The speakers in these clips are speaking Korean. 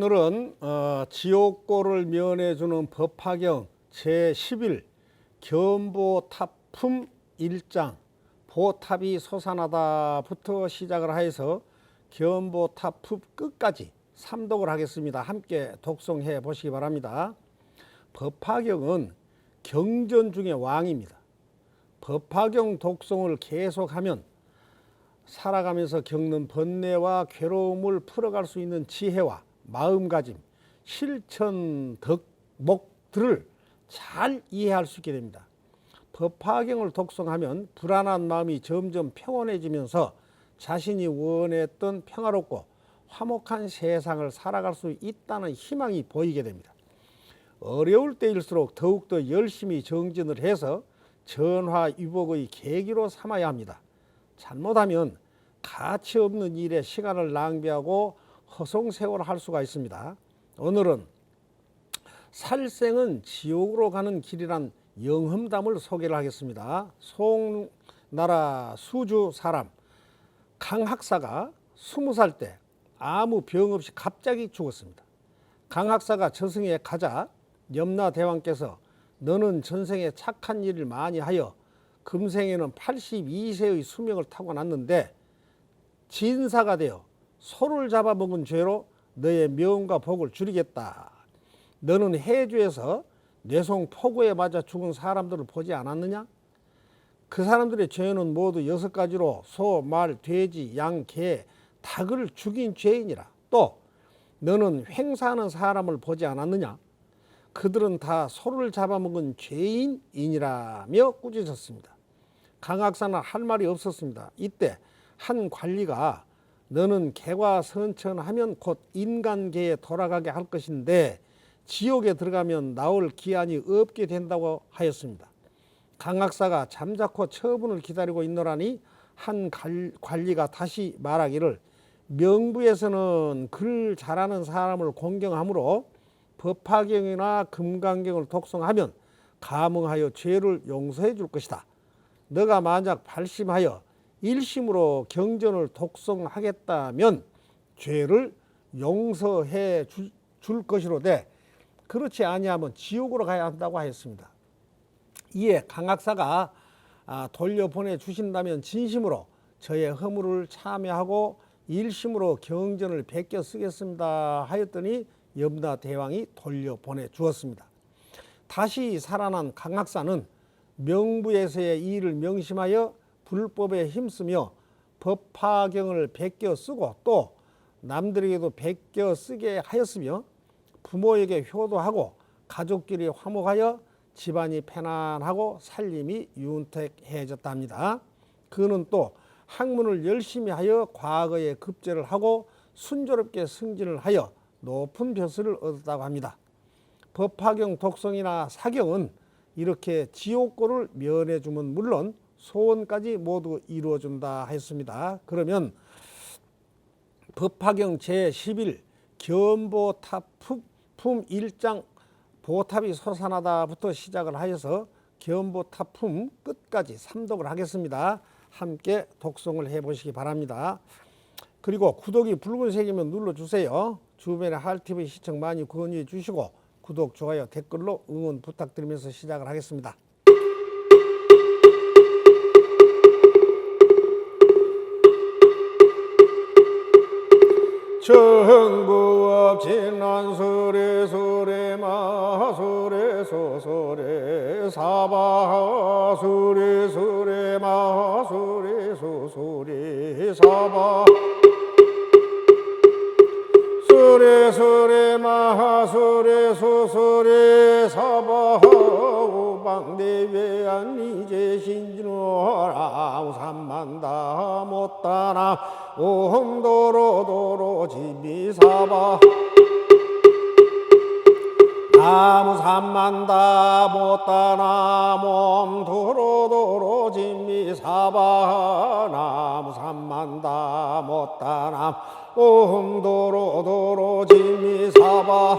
오늘은 지옥고를 면해주는 법화경 제11 견보탑품 1장 보탑이 솟아나다부터 시작을 하여서 견보탑품 끝까지 삼독을 하겠습니다. 함께 독송해 보시기 바랍니다. 법화경은 경전 중의 왕입니다. 법화경 독송을 계속하면 살아가면서 겪는 번뇌와 괴로움을 풀어갈 수 있는 지혜와 마음가짐, 실천, 덕목들을 잘 이해할 수 있게 됩니다. 법화경을 독송하면 불안한 마음이 점점 평온해지면서 자신이 원했던 평화롭고 화목한 세상을 살아갈 수 있다는 희망이 보이게 됩니다. 어려울 때일수록 더욱더 열심히 정진을 해서 전화위복의 계기로 삼아야 합니다. 잘못하면 가치 없는 일에 시간을 낭비하고 허송세월을 할 수가 있습니다. 오늘은 살생은 지옥으로 가는 길이란 영험담을 소개를 하겠습니다. 송나라 수주 사람 강학사가 20살 때 아무 병 없이 갑자기 죽었습니다. 강학사가 저승에 가자 염라대왕께서 너는 전생에 착한 일을 많이 하여 금생에는 82세의 수명을 타고났는데 진사가 되어 소를 잡아먹은 죄로 너의 명과 복을 줄이겠다. 너는 해주에서 뇌송 폭우에 맞아 죽은 사람들을 보지 않았느냐? 그 사람들의 죄는 모두 6가지로 소, 말, 돼지, 양, 개, 닭을 죽인 죄인이라. 또 너는 횡사하는 사람을 보지 않았느냐? 그들은 다 소를 잡아먹은 죄인이라며 꾸짖었습니다. 강학사는 할 말이 없었습니다. 이때 한 관리가 너는 개과선천하면 곧 인간계에 돌아가게 할 것인데 지옥에 들어가면 나올 기한이 없게 된다고 하였습니다. 강학사가 잠자코 처분을 기다리고 있노라니 한 관리가 다시 말하기를 명부에서는 글 잘하는 사람을 공경하므로 법화경이나 금강경을 독송하면 감응하여 죄를 용서해 줄 것이다. 너가 만약 발심하여 일심으로 경전을 독송하겠다면 죄를 용서해 줄 것이로되 그렇지 아니하면 지옥으로 가야 한다고 하였습니다. 이에 강학사가 돌려보내 주신다면 진심으로 저의 허물을 참여하고 일심으로 경전을 베껴 쓰겠습니다 하였더니 염라대왕이 돌려보내 주었습니다. 다시 살아난 강학사는 명부에서의 일을 명심하여 불법에 힘쓰며 법화경을 베껴 쓰고 또 남들에게도 베껴 쓰게 하였으며 부모에게 효도하고 가족끼리 화목하여 집안이 편안하고 살림이 윤택해졌답니다. 그는 또 학문을 열심히 하여 과거에 급제를 하고 순조롭게 승진을 하여 높은 벼슬을 얻었다고 합니다. 법화경 독송이나 사경은 이렇게 지옥고를 면해주면 물론 소원까지 모두 이루어준다 했습니다. 그러면 법화경 제11 견보탑품 1장 보탑이 솟아나다부터 시작을 하여서 견보탑품 끝까지 삼독을 하겠습니다. 함께 독송을 해보시기 바랍니다. 그리고 구독이 붉은색이면 눌러주세요. 주변에 할TV 시청 많이 권유해 주시고 구독, 좋아요, 댓글로 응원 부탁드리면서 시작을 하겠습니다. 정부업 진난소래 소래 마소래 소소래 사바 소래 소래 마소래 소소래 사바 소래 소래 마소래 소소래 사바 오방대외한 이제 신진호라 우산만다 못다나 오험도로도로 지미사바 나무산만다 못다나 몸도로도로 지미사바 나무산만다 못다나 오험도로도로 지미사바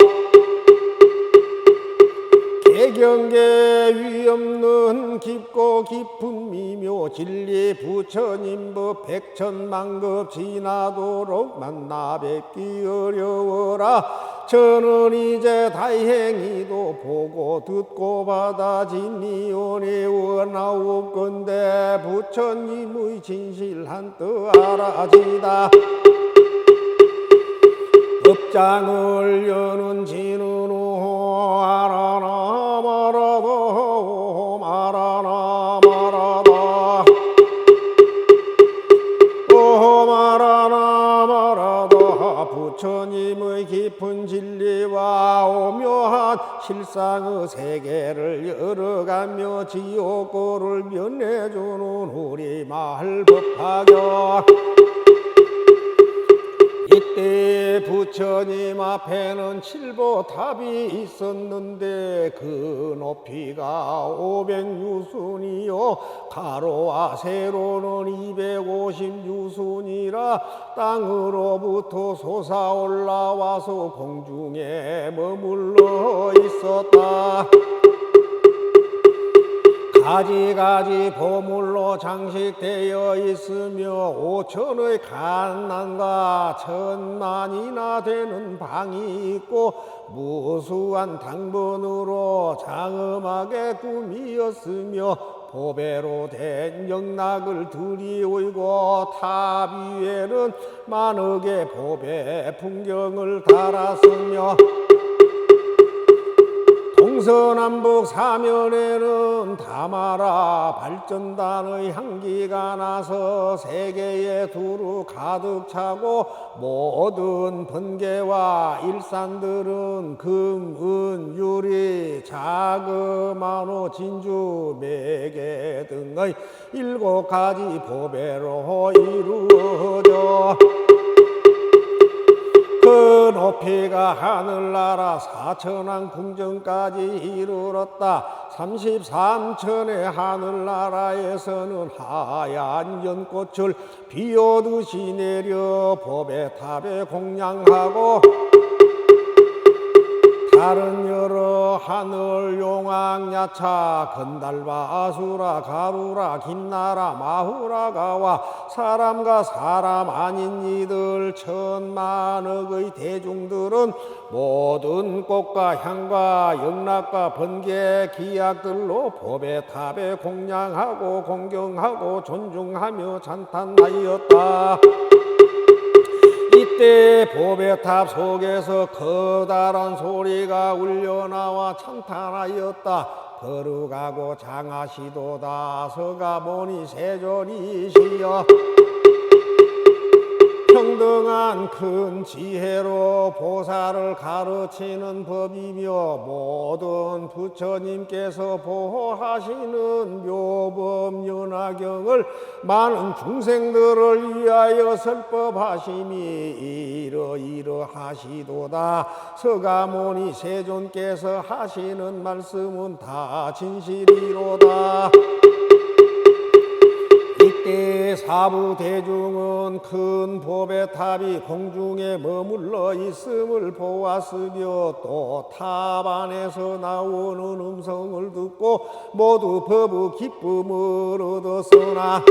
개경계 위없는 깊고 깊은 미묘 진리 부처님법 백천만급 지나도록 만나 뵙기 어려워라 저는 이제 다행히도 보고 듣고 받아진 이혼이 원하옵건대 부처님의 진실한 뜻 알아지다. 법장을 여는 진은호 알아나 말아도 말아나 말아다 말아나 말아다 부처님의 깊은 진리와 오묘한 실상의 세계를 열어가며 지옥고를 면해주는 우리 마을 법화경. 이때 부처님 앞에는 칠보탑이 있었는데 그 높이가 500유순이요 가로와 세로는 250유순이라 땅으로부터 솟아올라와서 공중에 머물러 있었다. 가지가지 보물로 장식되어 있으며 5천의 갓난과 1000만이나 되는 방이 있고 무수한 당번으로 장엄하게 꾸미었으며 보배로 된 영락을 들이오이고 탑 위에는 만억의 보배 풍경을 달았으며 동서남북 사면에는 다마라 발전단의 향기가 나서 세계에 두루 가득 차고 모든 번개와 일산들은 금, 은, 유리, 자금, 만호, 진주, 매개 등의 7가지 보배로 이루어져 그 높이가 하늘나라 4천왕 궁전까지 이르렀다. 33천의 하늘나라에서는 하얀 연꽃을 비오듯이 내려 보배탑에 공양하고 다른 여러 하늘 용왕 야차 건달바 아수라 가루라 김나라 마후라가와 사람과 사람 아닌 이들 천만억의 대중들은 모든 꽃과 향과 영락과 번개 기약들로 보배탑에 공양하고 공경하고 존중하며 찬탄하였다. 이때 보배탑 속에서 커다란 소리가 울려나와 찬탄하였다. 거룩하고 장하시도다 서가모니 세존이시여 평등한 큰 지혜로 보살을 가르치는 법이며 모든 부처님께서 보호하시는 묘법연화경을 많은 중생들을 위하여 설법하심이 이러이러하시도다. 서가모니 세존께서 하시는 말씀은 다 진실이로다. 이때 사부 대중은 큰 보배탑이 공중에 머물러 있음을 보았으며 또 탑 안에서 나오는 음성을 듣고 모두 법의 기쁨을 얻었으나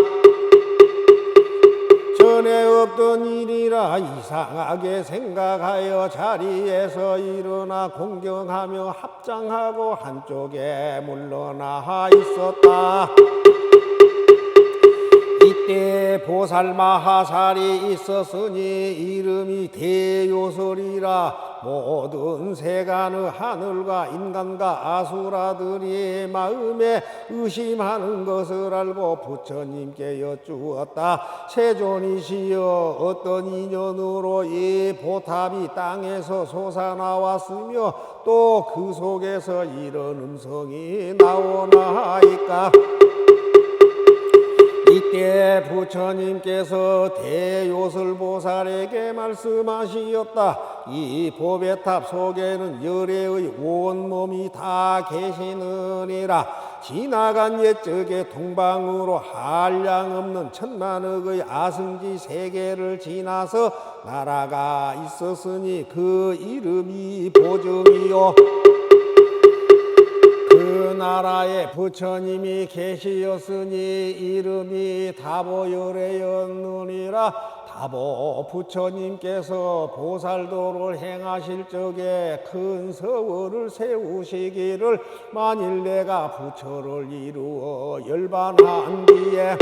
전에 없던 일이라 이상하게 생각하여 자리에서 일어나 공경하며 합장하고 한쪽에 물러나 있었다. 이때 보살마하살이 있었으니 이름이 대요설이라 모든 세간의 하늘과 인간과 아수라들이 마음에 의심하는 것을 알고 부처님께 여쭈었다. 세존이시여 어떤 인연으로 이 보탑이 땅에서 솟아나왔으며 또 그 속에서 이런 음성이 나오나이까. 이때 부처님께서 대요설보살에게 말씀하시었다. 이 보배탑 속에는 열애의 온몸이 다 계시느니라. 지나간 옛적의 동방으로 한량없는 천만억의 아승지 세계를 지나서 나라가 있었으니 그 이름이 보정이요 그 나라에 부처님이 계시었으니 이름이 다보열애였느니라. 다보 부처님께서 보살도를 행하실 적에 큰 서원을 세우시기를 만일 내가 부처를 이루어 열반한 뒤에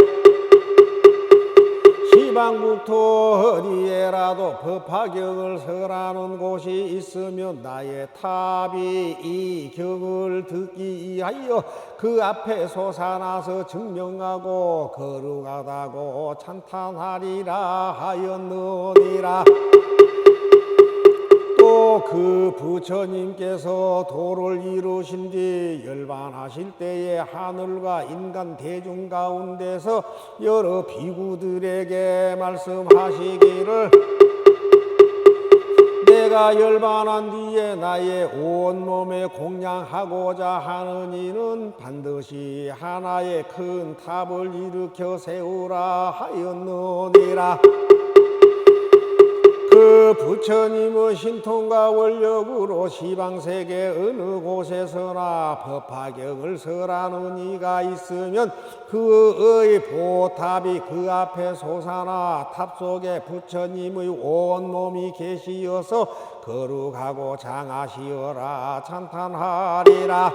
시방국토 어디에라도 법화경을 설하는 곳이 있으면 나의 탑이 이 경을 듣기 위하여 그 앞에 솟아나서 증명하고 거룩하다고 찬탄하리라 하였느니라. 또 그 부처님께서 도를 이루신 뒤 열반하실 때에 하늘과 인간 대중 가운데서 여러 비구들에게 말씀하시기를 내가 열반한 뒤에 나의 온몸에 공양하고자 하는 이는 반드시 하나의 큰 탑을 일으켜 세우라 하였느니라. 그 부처님의 신통과 원력으로 시방세계 어느 곳에서나 법화경을 설하는 이가 있으면 그의 보탑이 그 앞에 솟아나 탑 속에 부처님의 온몸이 계시어서 거룩하고 장하시어라 찬탄하리라.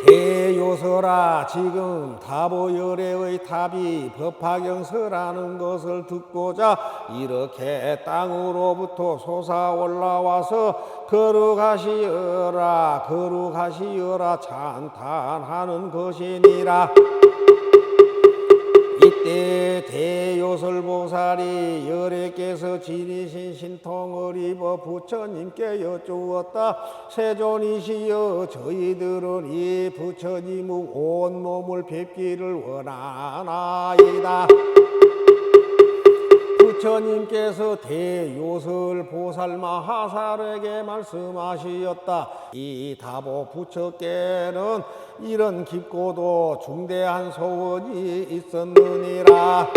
대요설아, 지금 다보열애의 탑이 법화경설하는 것을 듣고자 이렇게 땅으로부터 솟아 올라와서 거룩하시어라 거룩하시어라 찬탄하는 것이니라. 이때 대요설보살이 열애께서 지니신 신통을 입어 부처님께 여쭈었다. 세존이시여, 저희들은 이 부처님의 온몸을 뵙기를 원하나이다. 부처님께서 대요설 보살 마하살에게 말씀하시었다. 이 다보 부처께는 이런 깊고도 중대한 소원이 있었느니라.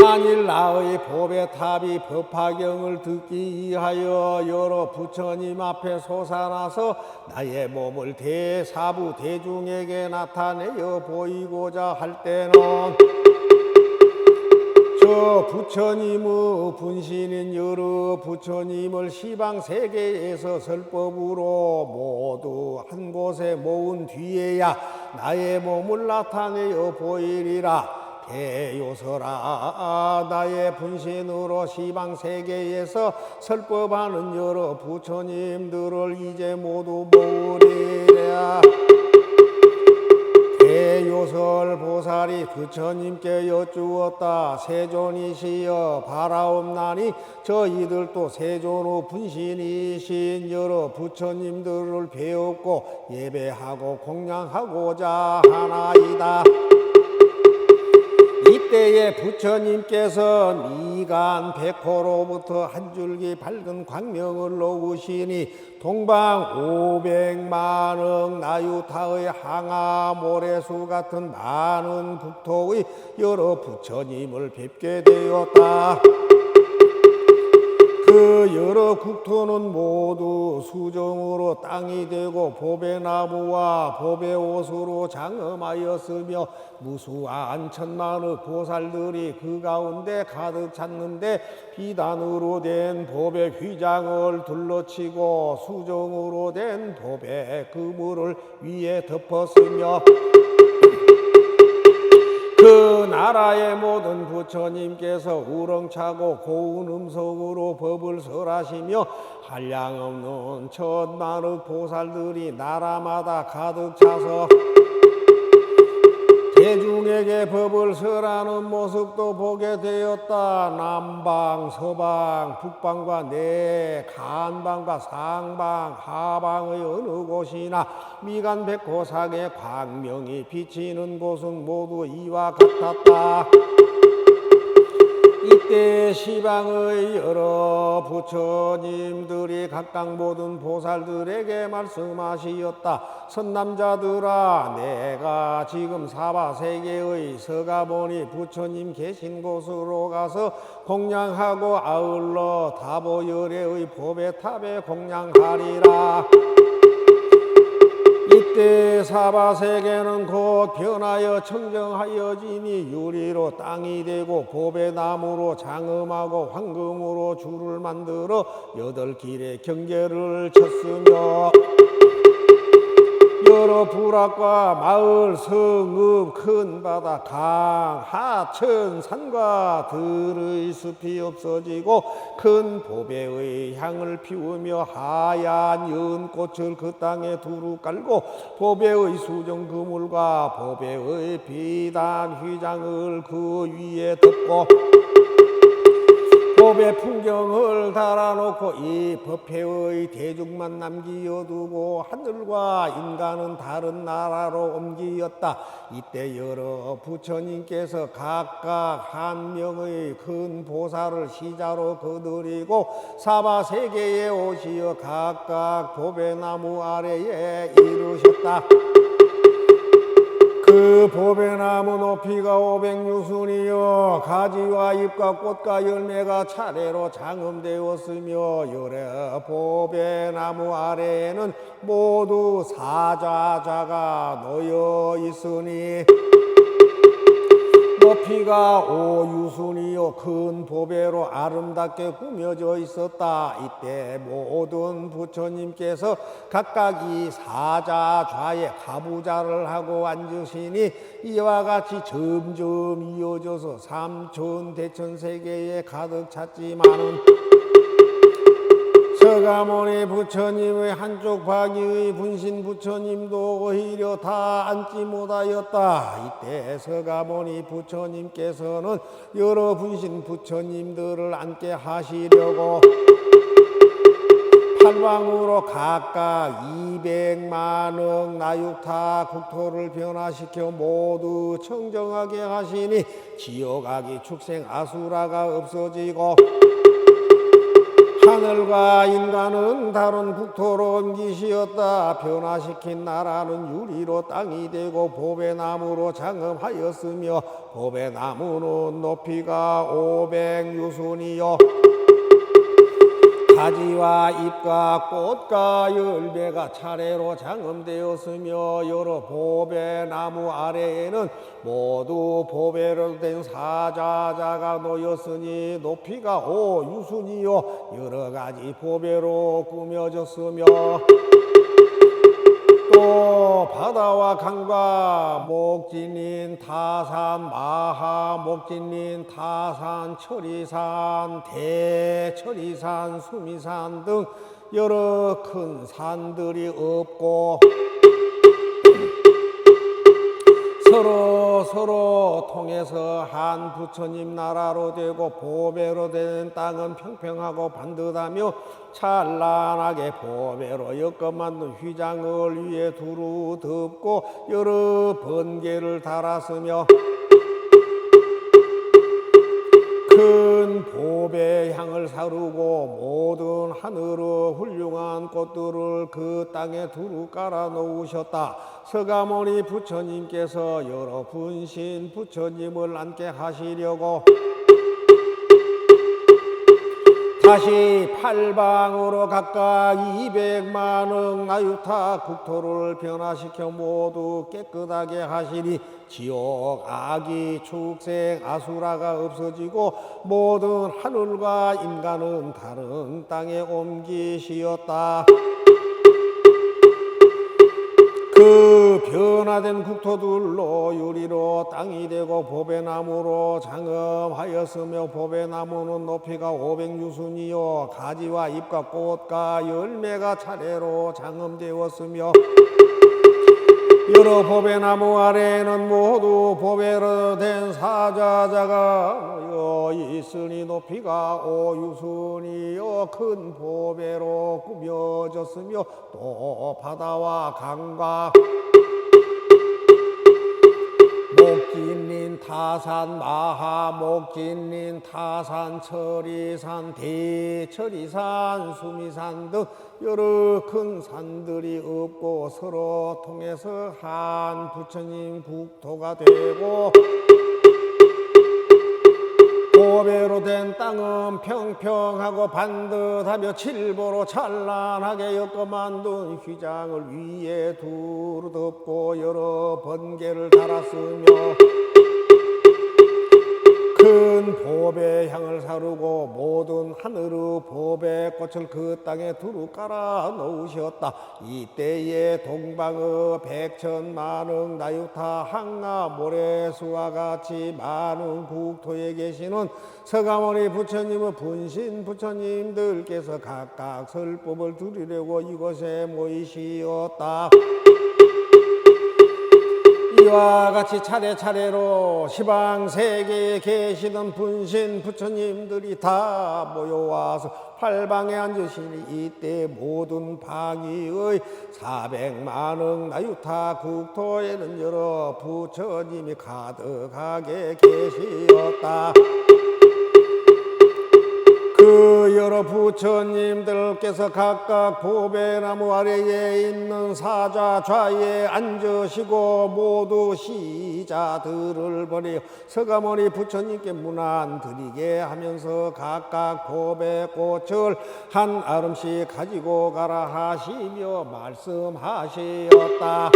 만일 나의 법의 탑이 법화경을 듣기 위하여 여러 부처님 앞에 솟아나서 나의 몸을 대사부 대중에게 나타내어 보이고자 할 때는 저 부처님의 분신인 여러 부처님을 시방세계에서 설법으로 모두 한 곳에 모은 뒤에야 나의 몸을 나타내어 보이리라. 대요설아, 나의 분신으로 시방세계에서 설법하는 여러 부처님들을 이제 모두 모으리라. 대요설 보살이 부처님께 여쭈었다. 세존이시여, 바라옵나니 저희들도 세존의 분신이신 여러 부처님들을 배웠고 예배하고 공양하고자 하나이다. 이때에 부처님께서 미간 백호로부터 한 줄기 밝은 광명을 놓으시니 동방 500만억 나유타의 항아 모래수 같은 많은 국토의 여러 부처님을 뵙게 되었다. 그 여러 국토는 모두 수정으로 땅이 되고 법의 나무와 법의 옷으로 장엄하였으며 무수한 천만의 보살들이 그 가운데 가득 찼는데 비단으로 된 법의 휘장을 둘러치고 수정으로 된 법의 그물을 위에 덮었으며 그 나라의 모든 부처님께서 우렁차고 고운 음성으로 법을 설하시며 한량없는 천만의 보살들이 나라마다 가득 차서 대중에게 법을 설하는 모습도 보게 되었다. 남방, 서방, 북방과 간방과 상방, 하방의 어느 곳이나 미간 백호상의 광명이 비치는 곳은 모두 이와 같았다. 이때 시방의 여러 부처님들이 각각 모든 보살들에게 말씀하시었다. 선남자들아, 내가 지금 사바세계의 서가모니 부처님 계신 곳으로 가서 공양하고 아울러 다보열애의 법의 탑에 공양하리라. 이때 사바세계는 곧 변하여 청정하여지니 유리로 땅이 되고 보배나무로 장음하고 황금으로 줄을 만들어 8길의 경계를 쳤으며 여러 부락과 마을, 성읍, 큰 바다, 강, 하천, 산과 들의 숲이 없어지고 큰 보배의 향을 피우며 하얀 연꽃을 그 땅에 두루 깔고 보배의 수정 그물과 보배의 비단 휘장을 그 위에 덮고 보배 풍경을 달아놓고 이 법회의 대중만 남기어두고 하늘과 인간은 다른 나라로 옮기었다. 이때 여러 부처님께서 각각 한 명의 큰 보살을 시자로 거느리고 사바세계에 오시어 각각 보배나무 아래에 이르셨다. 그 보배나무 높이가 500유순이요 가지와 잎과 꽃과 열매가 차례로 장음되었으며 여러 보배나무 아래에는 모두 사자자가 놓여 있으니 높이가 5유순이요 큰 보배로 아름답게 꾸며져 있었다. 이때 모든 부처님께서 각각 이 사자 좌에 가부좌를 하고 앉으시니 이와 같이 점점 이어져서 삼천 대천 세계에 가득 찼지만은 서가모니 부처님의 한쪽 바귀의 분신 부처님도 오히려 다 앉지 못하였다. 이때 서가모니 부처님께서는 여러 분신 부처님들을 앉게 하시려고 팔방으로 각각 200만억 나육타 국토를 변화시켜 모두 청정하게 하시니 지옥악이 축생 아수라가 없어지고 하늘과 인간은 다른 국토로 옮기시었다. 변화시킨 나라는 유리로 땅이 되고 보배나무로 장엄하였으며 보배나무는 높이가 500유순이요 가지와 잎과 꽃과 열매가 차례로 장엄되었으며 여러 보배나무 아래에는 모두 보배로 된 사자자가 놓였으니 높이가 5유순이요 여러 가지 보배로 꾸며졌으며 또 바다와 강과 목진인 타산 마하 목진인 타산 철이산 대철이산 수미산 등 여러 큰 산들이 없고 서로 통해서 한 부처님 나라로 되고 보배로 된 땅은 평평하고 반듯하며 찬란하게 보배로 엮어 만든 휘장을 위에 두루 덮고 여러 번개를 달았으며 큰 보배 향을 사르고 모든 하늘의 훌륭한 꽃들을 그 땅에 두루 깔아 놓으셨다. 서가모니 부처님께서 여러 분신 부처님을 앉게 하시려고 다시 팔방으로 각각 200만억 나유타 국토를 변화시켜 모두 깨끗하게 하시니 지옥, 악이, 축생, 아수라가 없어지고 모든 하늘과 인간은 다른 땅에 옮기시었다. 그 변화된 국토들로 유리로 땅이 되고 보배나무로 장엄하였으며 보배나무는 높이가 500유순이요 가지와 잎과 꽃과 열매가 차례로 장엄되었으며 여러 보배나무 아래에는 모두 보배로 된 사자자가 놓여 있으니 높이가 5유순이요 큰 보배로 꾸며졌으며 또 바다와 강과 목진린 타산 마하 목진린 타산 철이산 대철이산 수미산 등 여러 큰 산들이 없고 서로 통해서 한 부처님 국토가 되고 보배로 된 땅은 평평하고 반듯하며 칠보로 찬란하게 엮어 만든 휘장을 위에 두루 덮고 여러 번개를 달았으며 큰 보배 향을 사르고 모든 하늘의 보배 꽃을 그 땅에 두루 깔아 놓으셨다. 이때에 동방의 백천만억 나유타 항나 모래수와 같이 많은 국토에 계시는 서가모니 부처님의 분신 부처님들께서 각각 설법을 드리려고 이곳에 모이시었다. 이와 같이 차례차례로 시방세계에 계시던 분신 부처님들이 다 모여와서 팔방에 앉으시니 이때 모든 방위의 400만억 나유타 국토에는 여러 부처님이 가득하게 계시었다. 그 여러 부처님들께서 각각 보배나무 아래에 있는 사자 좌에 앉으시고 모두 시자들을 버려 서가모니 부처님께 문안 드리게 하면서 각각 보배꽃을 한 아름씩 가지고 가라 하시며 말씀하시었다.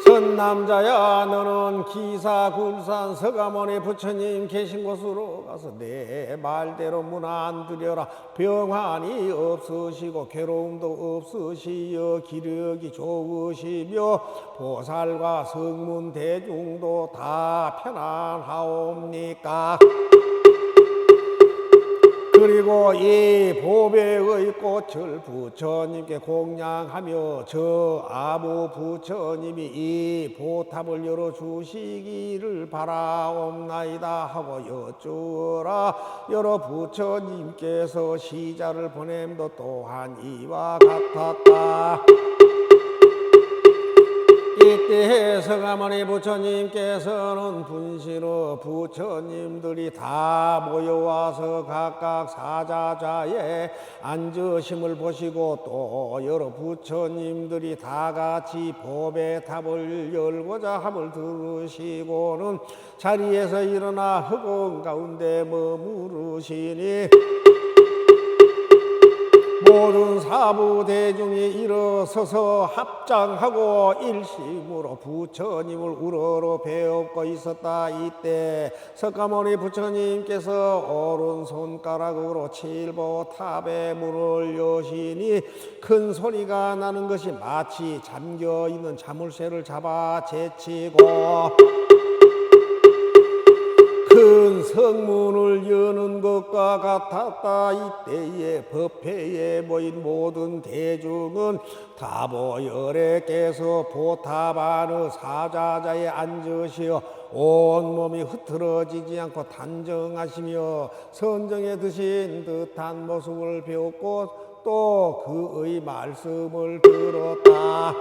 선남자야, 너는 기사굴산 서가모니 부처님 계신 곳으로 가서 내 말대로 문안 드려라. 병환이 없으시고 괴로움도 없으시여 기력이 좋으시며 보살과 성문 대중도 다 편안하옵니까? 그리고 이 보배의 꽃을 부처님께 공양하며 저 아부 부처님이 이 보탑을 열어주시기를 바라옵나이다 하고 여쭈어라. 여러 부처님께서 시자를 보냄도 또한 이와 같았다. 이때 서가모니 부처님께서는 분신의 부처님들이 다 모여와서 각각 사자좌에 앉으심을 보시고 또 여러 부처님들이 다 같이 보배탑을 열고자 함을 들으시고는 자리에서 일어나 흑원 가운데 머무르시니 모든 사부 대중이 일어서서 합장하고 일심으로 부처님을 우러러 배웁고 있었다. 이때 석가모니 부처님께서 오른손가락으로 칠보탑의 문을 여시니 큰 소리가 나는 것이 마치 잠겨있는 자물쇠를 잡아 제치고 큰 성문을 여는 것과 같았다. 이때에 법회에 모인 모든 대중은 다보열애께서 보탑 안의 사자자에 앉으시어 온몸이 흐트러지지 않고 단정하시며 선정에 드신 듯한 모습을 배웠고 또 그의 말씀을 들었다.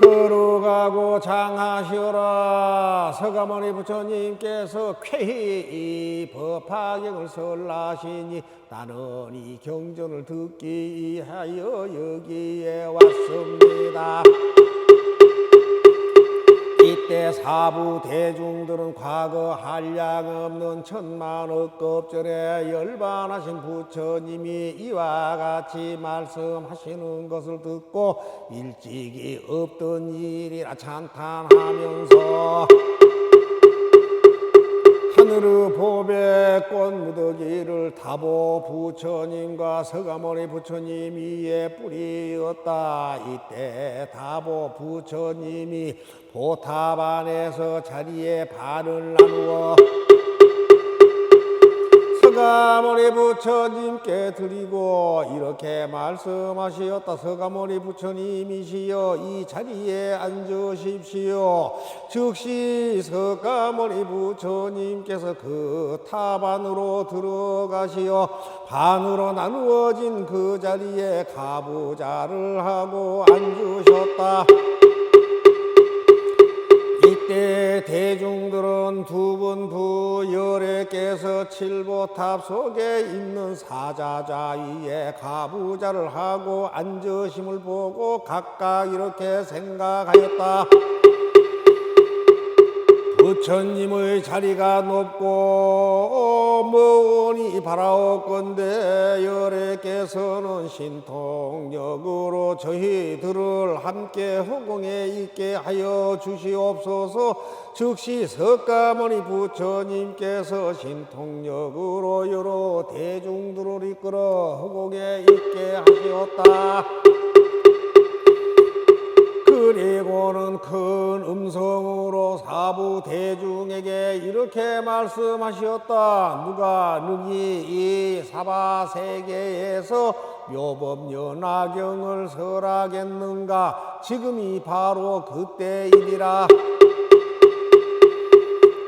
거룩하고 장하시오라. 서가모니 부처님께서 쾌히 이 법화경을 설하시니 나는 이 경전을 듣기 위하여 여기에 왔습니다. 이때 사부 대중들은 과거 한량없는 천만억 급절에 열반하신 부처님이 이와 같이 말씀하시는 것을 듣고 일찍이 없던 일이라 찬탄하면서 하늘의 보배꽃 무더기를 다보 부처님과 서가모니 부처님 위에 뿌리었다. 이때 다보 부처님이 보탑 안에서 자리에 반을 나누어 서가모니 부처님께 드리고 이렇게 말씀하시었다. 서가모니 부처님이시여 이 자리에 앉으십시오. 즉시 서가모니 부처님께서 그 탑 안으로 들어가시어 반으로 나누어진 그 자리에 가부좌를 하고 앉으셨다. 이때 대중들은 두 분 부열애께서 칠보탑 속에 있는 사자좌 위에 가부좌를 하고 앉으심을 보고 각각 이렇게 생각하였다. 부처님의 자리가 높고 뭐니 바라옵건대 열애께서는 신통력으로 저희들을 함께 허공에 있게 하여 주시옵소서. 즉시 석가모니 부처님께서 신통력으로 여러 대중들을 이끌어 허공에 있게 하시었다. 그리고는 큰 음성으로 사부 대중에게 이렇게 말씀하셨다. 누가 능히 이 사바세계에서 묘법연화경을 설하겠는가? 지금이 바로 그때이니라.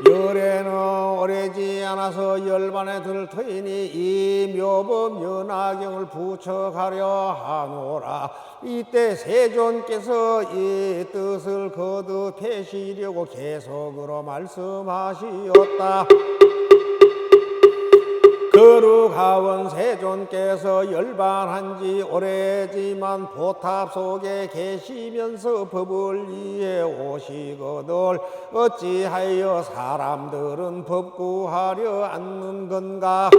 열애는 오래지 않아서 열반에 들 터이니 이 묘법연화경을 부처하려 하노라. 이때 세존께서 이 뜻을 거듭하시려고 계속으로 말씀하시었다. 거룩하원 세존께서 열반한 지 오래지만 보탑 속에 계시면서 법을 이해 오시거늘 어찌하여 사람들은 법 구하려 않는 건가?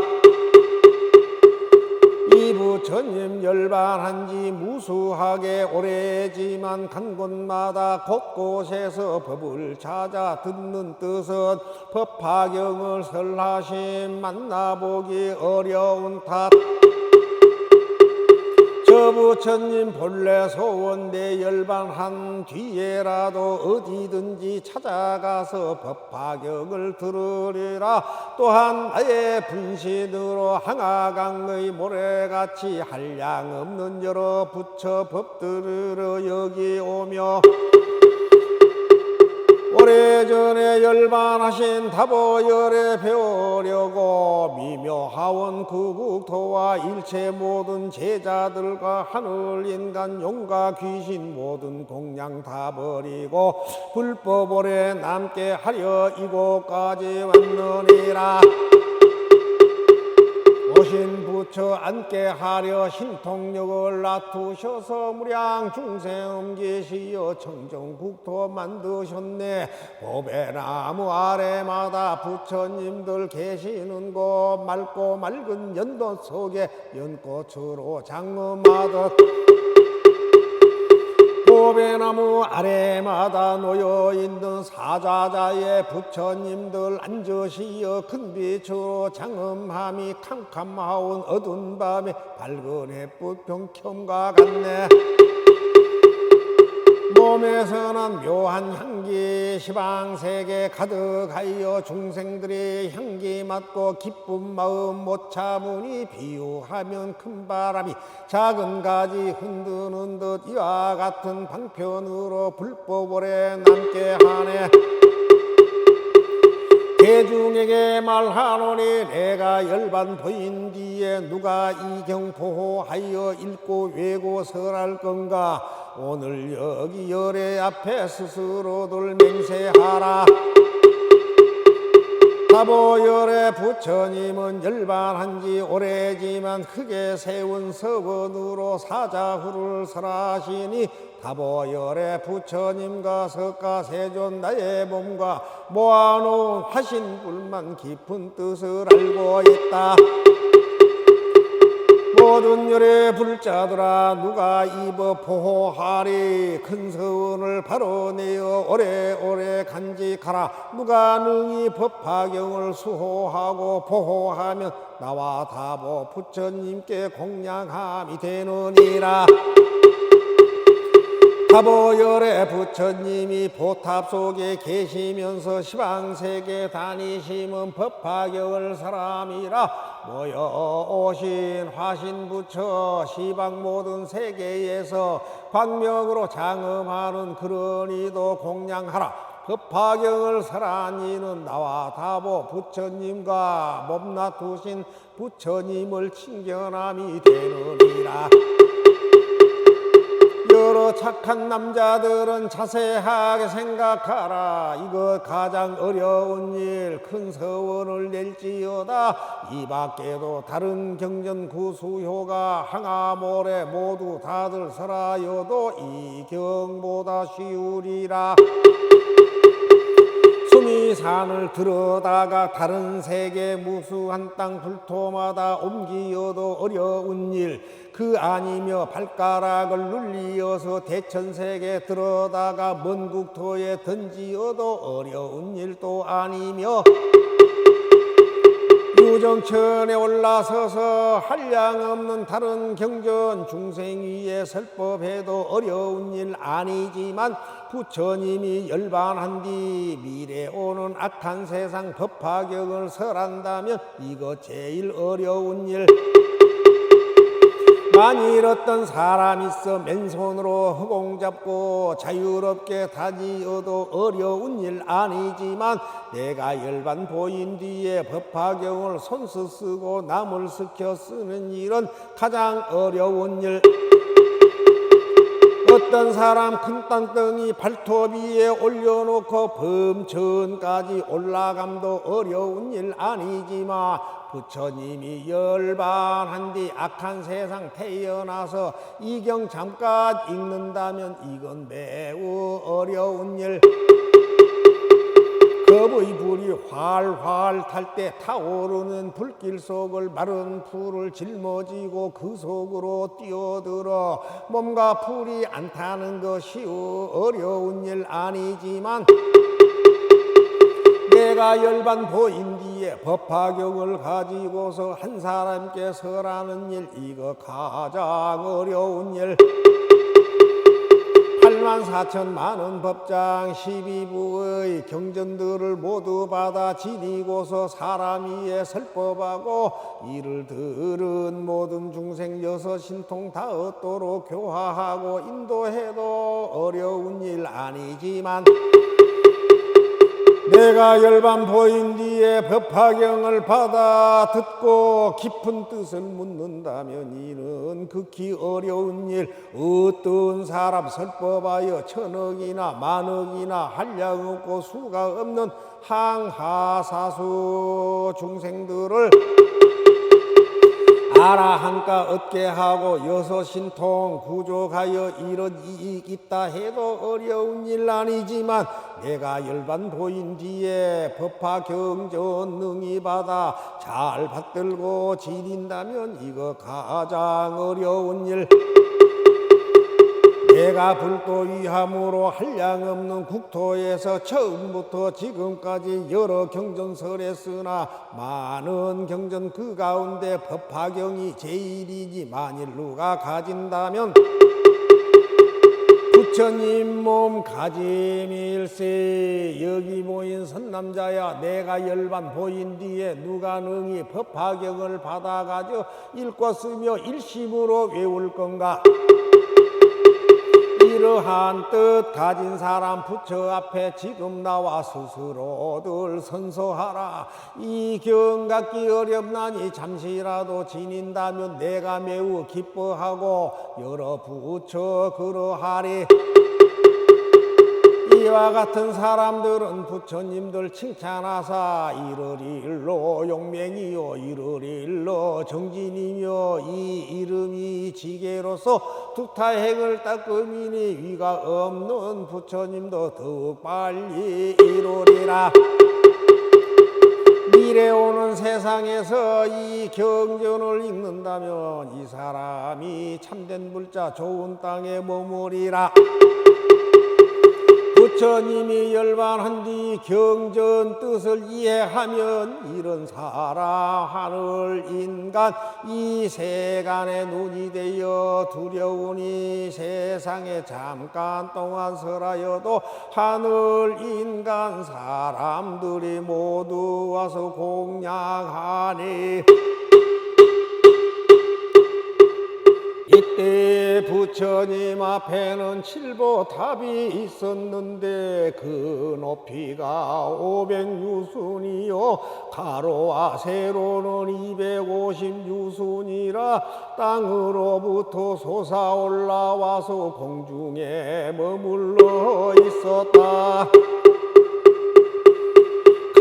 이 부처님 열반한 지 무수하게 오래지만 간 곳마다 곳곳에서 법을 찾아 듣는 뜻은 법화경을 설하심 만나보기 어려운 탓. 저 부처님 본래 소원대 열반한 뒤에라도 어디든지 찾아가서 법화경을 들으리라. 또한 나의 분신으로 항아강의 모래같이 한량없는 여러 부처 법들을 여기 오며 오래전에 열반하신 다보열에 배우려고 미묘하원 구국토와 일체 모든 제자들과 하늘 인간 용과 귀신 모든 공양 다 버리고 불법 오래 남게 하려 이곳까지 왔느니라. 오신 부처 앉게 하려 신통력을 놔두셔서 무량 중생 계시어 청정국토 만드셨네. 보배나무 아래마다 부처님들 계시는 곳 맑고 맑은 연도 속에 연꽃으로 장엄하듯 보배나무 아래마다 놓여있는 사자자의 부처님들 앉으시어 큰 빛으로 장엄함이 캄캄하온 어두운 밤에 밝은 햇빛 병첨과 같네. 몸에서는 묘한 향기 시방세계 가득하여 중생들이 향기 맡고 기쁜 마음 못 참으니 비유하면 큰 바람이 작은 가지 흔드는 듯 이와 같은 방편으로 불법 오래 남게 하네. 대중에게 말하노니 내가 열반 보인 뒤에 누가 이 경 보호하여 읽고 외고 설할 건가? 오늘 여기 열애 앞에 스스로들 맹세하라. 다보열의 부처님은 열반한 지 오래지만 흙에 세운 서원으로 사자후를 설하시니 다보열의 부처님과 석가세존 나의 몸과 모아놓은 화신불만 깊은 뜻을 알고 있다. 모든 열의 불자들아 누가 이 법 보호하리. 큰 서원을 바로 내어 오래오래 간직하라. 누가 능히 법화경을 수호하고 보호하면 나와 다보 부처님께 공양함이 되느니라. 다보열의 부처님이 보탑 속에 계시면서 시방세계 다니시면 법화경을 사람이라. 모여오신 화신부처 시방 모든 세계에서 광명으로 장엄하는 그런 이도 공양하라. 법화경을 설한 이는 나와 다보 부처님과 몸놔두신 부처님을 친견함이 되느니라. 여러 착한 남자들은 자세하게 생각하라. 이것 가장 어려운 일 큰 서원을 낼지어다. 이 밖에도 다른 경전 구수효가 항아모래 모두 다들 설하여도 이 경보다 쉬우리라. 금이 산을 들어다가 다른 세계 무수한 땅 불토마다 옮기어도 어려운 일, 그 아니며 발가락을 눌리어서 대천세계 들어다가 먼 국토에 던지어도 어려운 일도 아니며, 유정천에 올라서서 한량없는 다른 경전 중생 위에 설 법해도 어려운 일 아니지만, 부처님이 열반한 뒤 미래 오는 악한 세상 법화경을 설한다면 이거 제일 어려운 일. 만일 어떤 사람 있어 맨손으로 허공 잡고 자유롭게 다니어도 어려운 일 아니지만, 내가 열반 보인 뒤에 법화경을 손수 쓰고 남을 스켜 쓰는 일은 가장 어려운 일. 어떤 사람 큰 땅덩이 발톱 위에 올려놓고 범천까지 올라감도 어려운 일 아니지만, 부처님이 열반한 뒤 악한 세상 태어나서 이경 잠깐 읽는다면 이건 매우 어려운 일. 겁의 불이 활활 탈 때 타오르는 불길 속을 마른 풀을 짊어지고 그 속으로 뛰어들어 몸과 풀이 안 타는 것이 어려운 일 아니지만, 내가 열반 보인 뒤에 법화경을 가지고서 한 사람께 설하는 일, 이거 가장 어려운 일. 84,000만원 법장 12부의 경전들을 모두 받아 지니고서 사람 위에 설법하고, 이를 들은 모든 중생 여섯 신통 다 얻도록 교화하고 인도해도 어려운 일 아니지만, 내가 열반 보인 뒤에 법화경을 받아 듣고 깊은 뜻을 묻는다면 이는 극히 어려운 일. 어떤 사람 설법하여 천억이나 만억이나 한량없고 수가 없는 항하사수 중생들을 아라한가 얻게 하고 여섯 신통 구족하여 이런 이익 있다 해도 어려운 일 아니지만, 내가 열반 보인 뒤에 법화 경전 능히 받아 잘 받들고 지닌다면 이거 가장 어려운 일. 내가 불도 위함으로 한량없는 국토에서 처음부터 지금까지 여러 경전설에 쓰나 많은 경전 그 가운데 법화경이 제일이니, 만일 누가 가진다면 부처님 몸 가짐일세. 여기 모인 선남자야, 내가 열반 보인 뒤에 누가 능히 법화경을 받아가지고 읽고 쓰며 일심으로 외울 건가? 이러한 뜻 가진 사람 부처 앞에 지금 나와 스스로들 선서하라. 이 경 갖기 어렵나니 잠시라도 지닌다면 내가 매우 기뻐하고 여러 부처 그러하리. 이와 같은 사람들은 부처님들 칭찬하사 이르릴로 용맹이요 이르릴로 정진이며, 이 이름이 지게로서 두타행을 닦음이니 위가 없는 부처님도 더욱 빨리 이루리라. 미래 오는 세상에서 이 경전을 읽는다면 이 사람이 참된 불자 좋은 땅에 머무리라. 부처님이 열반한 뒤 경전 뜻을 이해하면 이런 사람 하늘 인간 이 세간에 눈이 되어 두려우니, 세상에 잠깐 동안 설하여도 하늘 인간 사람들이 모두 와서 공양하니, 이때 부처님 앞에는 칠보탑이 있었는데 그 높이가 500유순이요 가로와 세로는 250유순이라 땅으로부터 솟아올라와서 공중에 머물러 있었다.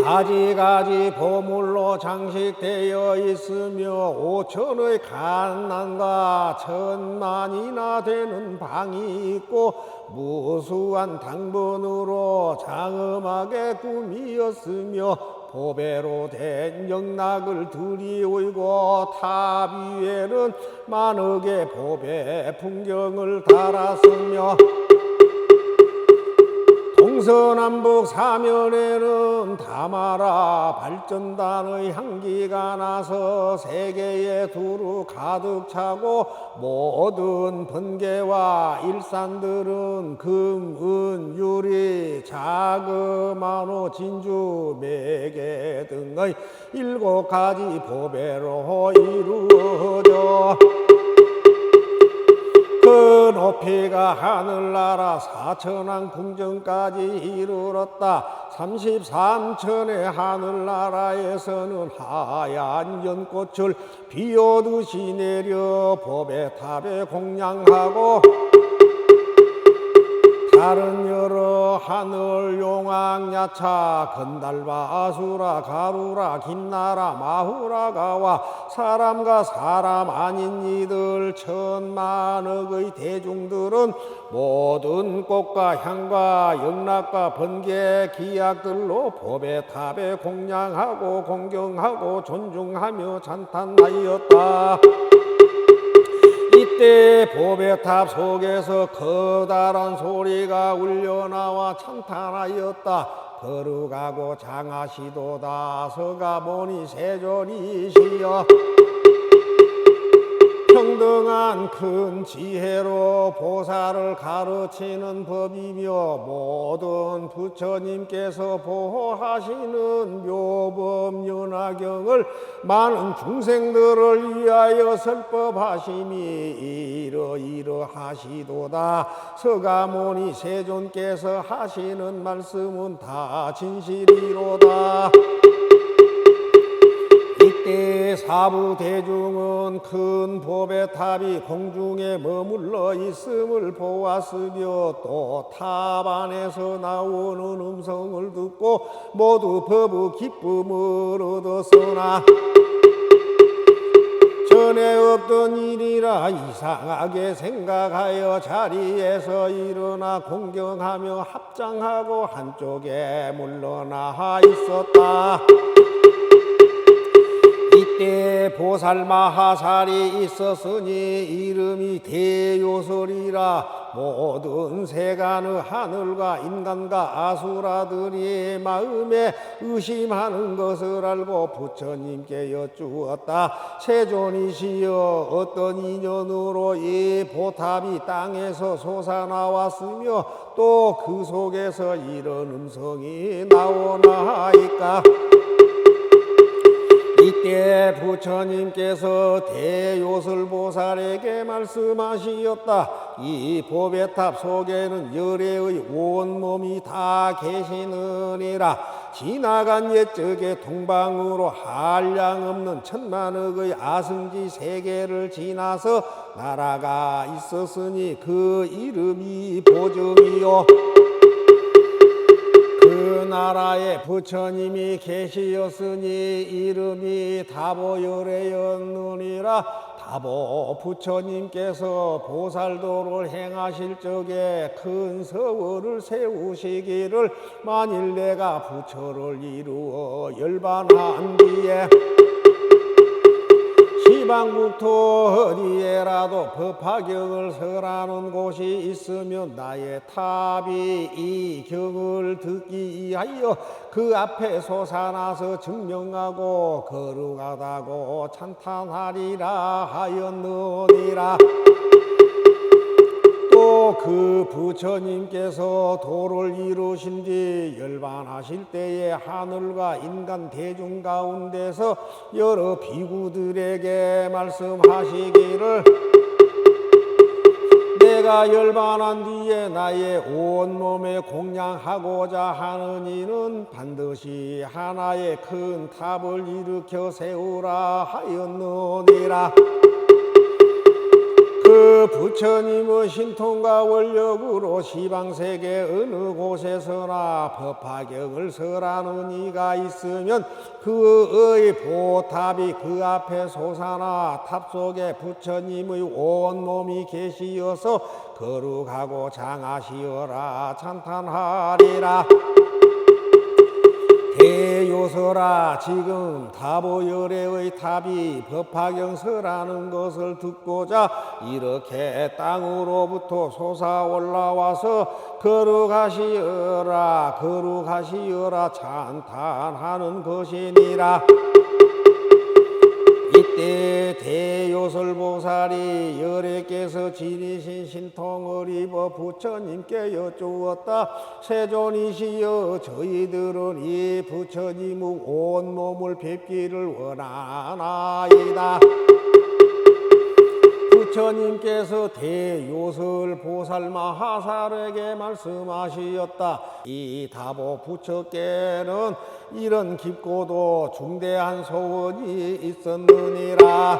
가지가지 보물로 장식되어 있으며 5천의 갓난과 1000만이나 되는 방이 있고, 무수한 당번으로 장엄하게 꾸미었으며 보배로 된 영락을 들이오이고 탑 위에는 만억의 보배 풍경을 달았으며 동서남북 사면에는 다마라 발전단의 향기가 나서 세계에 두루 가득 차고 모든 번개와 일산들은 금, 은, 유리, 자금, 한호, 진주, 매개 등의 7가지 보배로 이루어져 그 높이가 하늘나라 4천왕 궁전까지 이르렀다. 33천의 하늘나라에서는 하얀 연꽃을 비오듯이 내려 보배탑에 공양하고 다른 여러 하늘 용왕 야차 건달바 아수라 가루라 김나라 마후라가 와 사람과 사람 아닌 이들 천만억의 대중들은 모든 꽃과 향과 영락과 번개 기약들로 보배탑에 공양하고 공경하고 존중하며 찬탄하였다. 이때 보배탑 속에서 커다란 소리가 울려나와 찬탄하였다. 거룩하고 장하시도다 서가모니 세존이시여 평등한 큰 지혜로 보살을 가르치는 법이며 모든 부처님께서 보호하시는 묘법연화경을 많은 중생들을 위하여 설법하심이 이러이러하시도다. 서가모니 세존께서 하시는 말씀은 다 진실이로다. 이때 사부 대중은 큰 보배탑이 공중에 머물러 있음을 보았으며 또 탑 안에서 나오는 음성을 듣고 모두 법의 기쁨을 얻었으나 전에 없던 일이라 이상하게 생각하여 자리에서 일어나 공경하며 합장하고 한쪽에 물러나 있었다. 이때 보살마하살이 있었으니 이름이 대요설이라 모든 세간의 하늘과 인간과 아수라들이 마음에 의심하는 것을 알고 부처님께 여쭈었다. 세존이시여 어떤 인연으로 이 보탑이 땅에서 솟아나왔으며 또 그 속에서 이런 음성이 나오나이까. 이때 부처님께서 대요설보살에게 말씀하시었다. 이 보배탑 속에는 열애의 온몸이 다 계시느니라. 지나간 옛적의 동방으로 한량없는 천만억의 아승지 세계를 지나서 나라가 있었으니 그 이름이 보정이요 그 나라에 부처님이 계시었으니 이름이 다보열애였느니라. 다보 부처님께서 보살도를 행하실 적에 큰 서원을 세우시기를 만일 내가 부처를 이루어 열반한 뒤에 시방국토 어디에라도 법화경을 설하는 곳이 있으면 나의 탑이 이 경을 듣기 위하여 그 앞에 솟아나서 증명하고 거룩하다고 찬탄하리라 하였느니라. 또 그 부처님께서 도를 이루신 뒤 열반하실 때에 하늘과 인간 대중 가운데서 여러 비구들에게 말씀하시기를 내가 열반한 뒤에 나의 온몸에 공양하고자 하는 이는 반드시 하나의 큰 탑을 일으켜 세우라 하였느니라. 그 부처님의 신통과 원력으로 시방세계 어느 곳에서나 법화경을 설하는 이가 있으면 그의 보탑이 그 앞에 솟아나 탑 속에 부처님의 온몸이 계시어서 거룩하고 장하시어라 찬탄하리라. 대요설아, 지금 다보열애의 탑이 법화경설하는 것을 듣고자 이렇게 땅으로부터 솟아 올라와서 거룩하시어라 거룩하시어라 찬탄하는 것이니라. 이때 대요설보살이 열애께서 지니신 신통을 입어 부처님께 여쭈었다. 세존이시여, 저희들은 이 부처님의 온몸을 뵙기를 원하나이다. 부처님께서 대요설 보살 마하살에게 말씀하시었다. 이 다보 부처께는 이런 깊고도 중대한 소원이 있었느니라.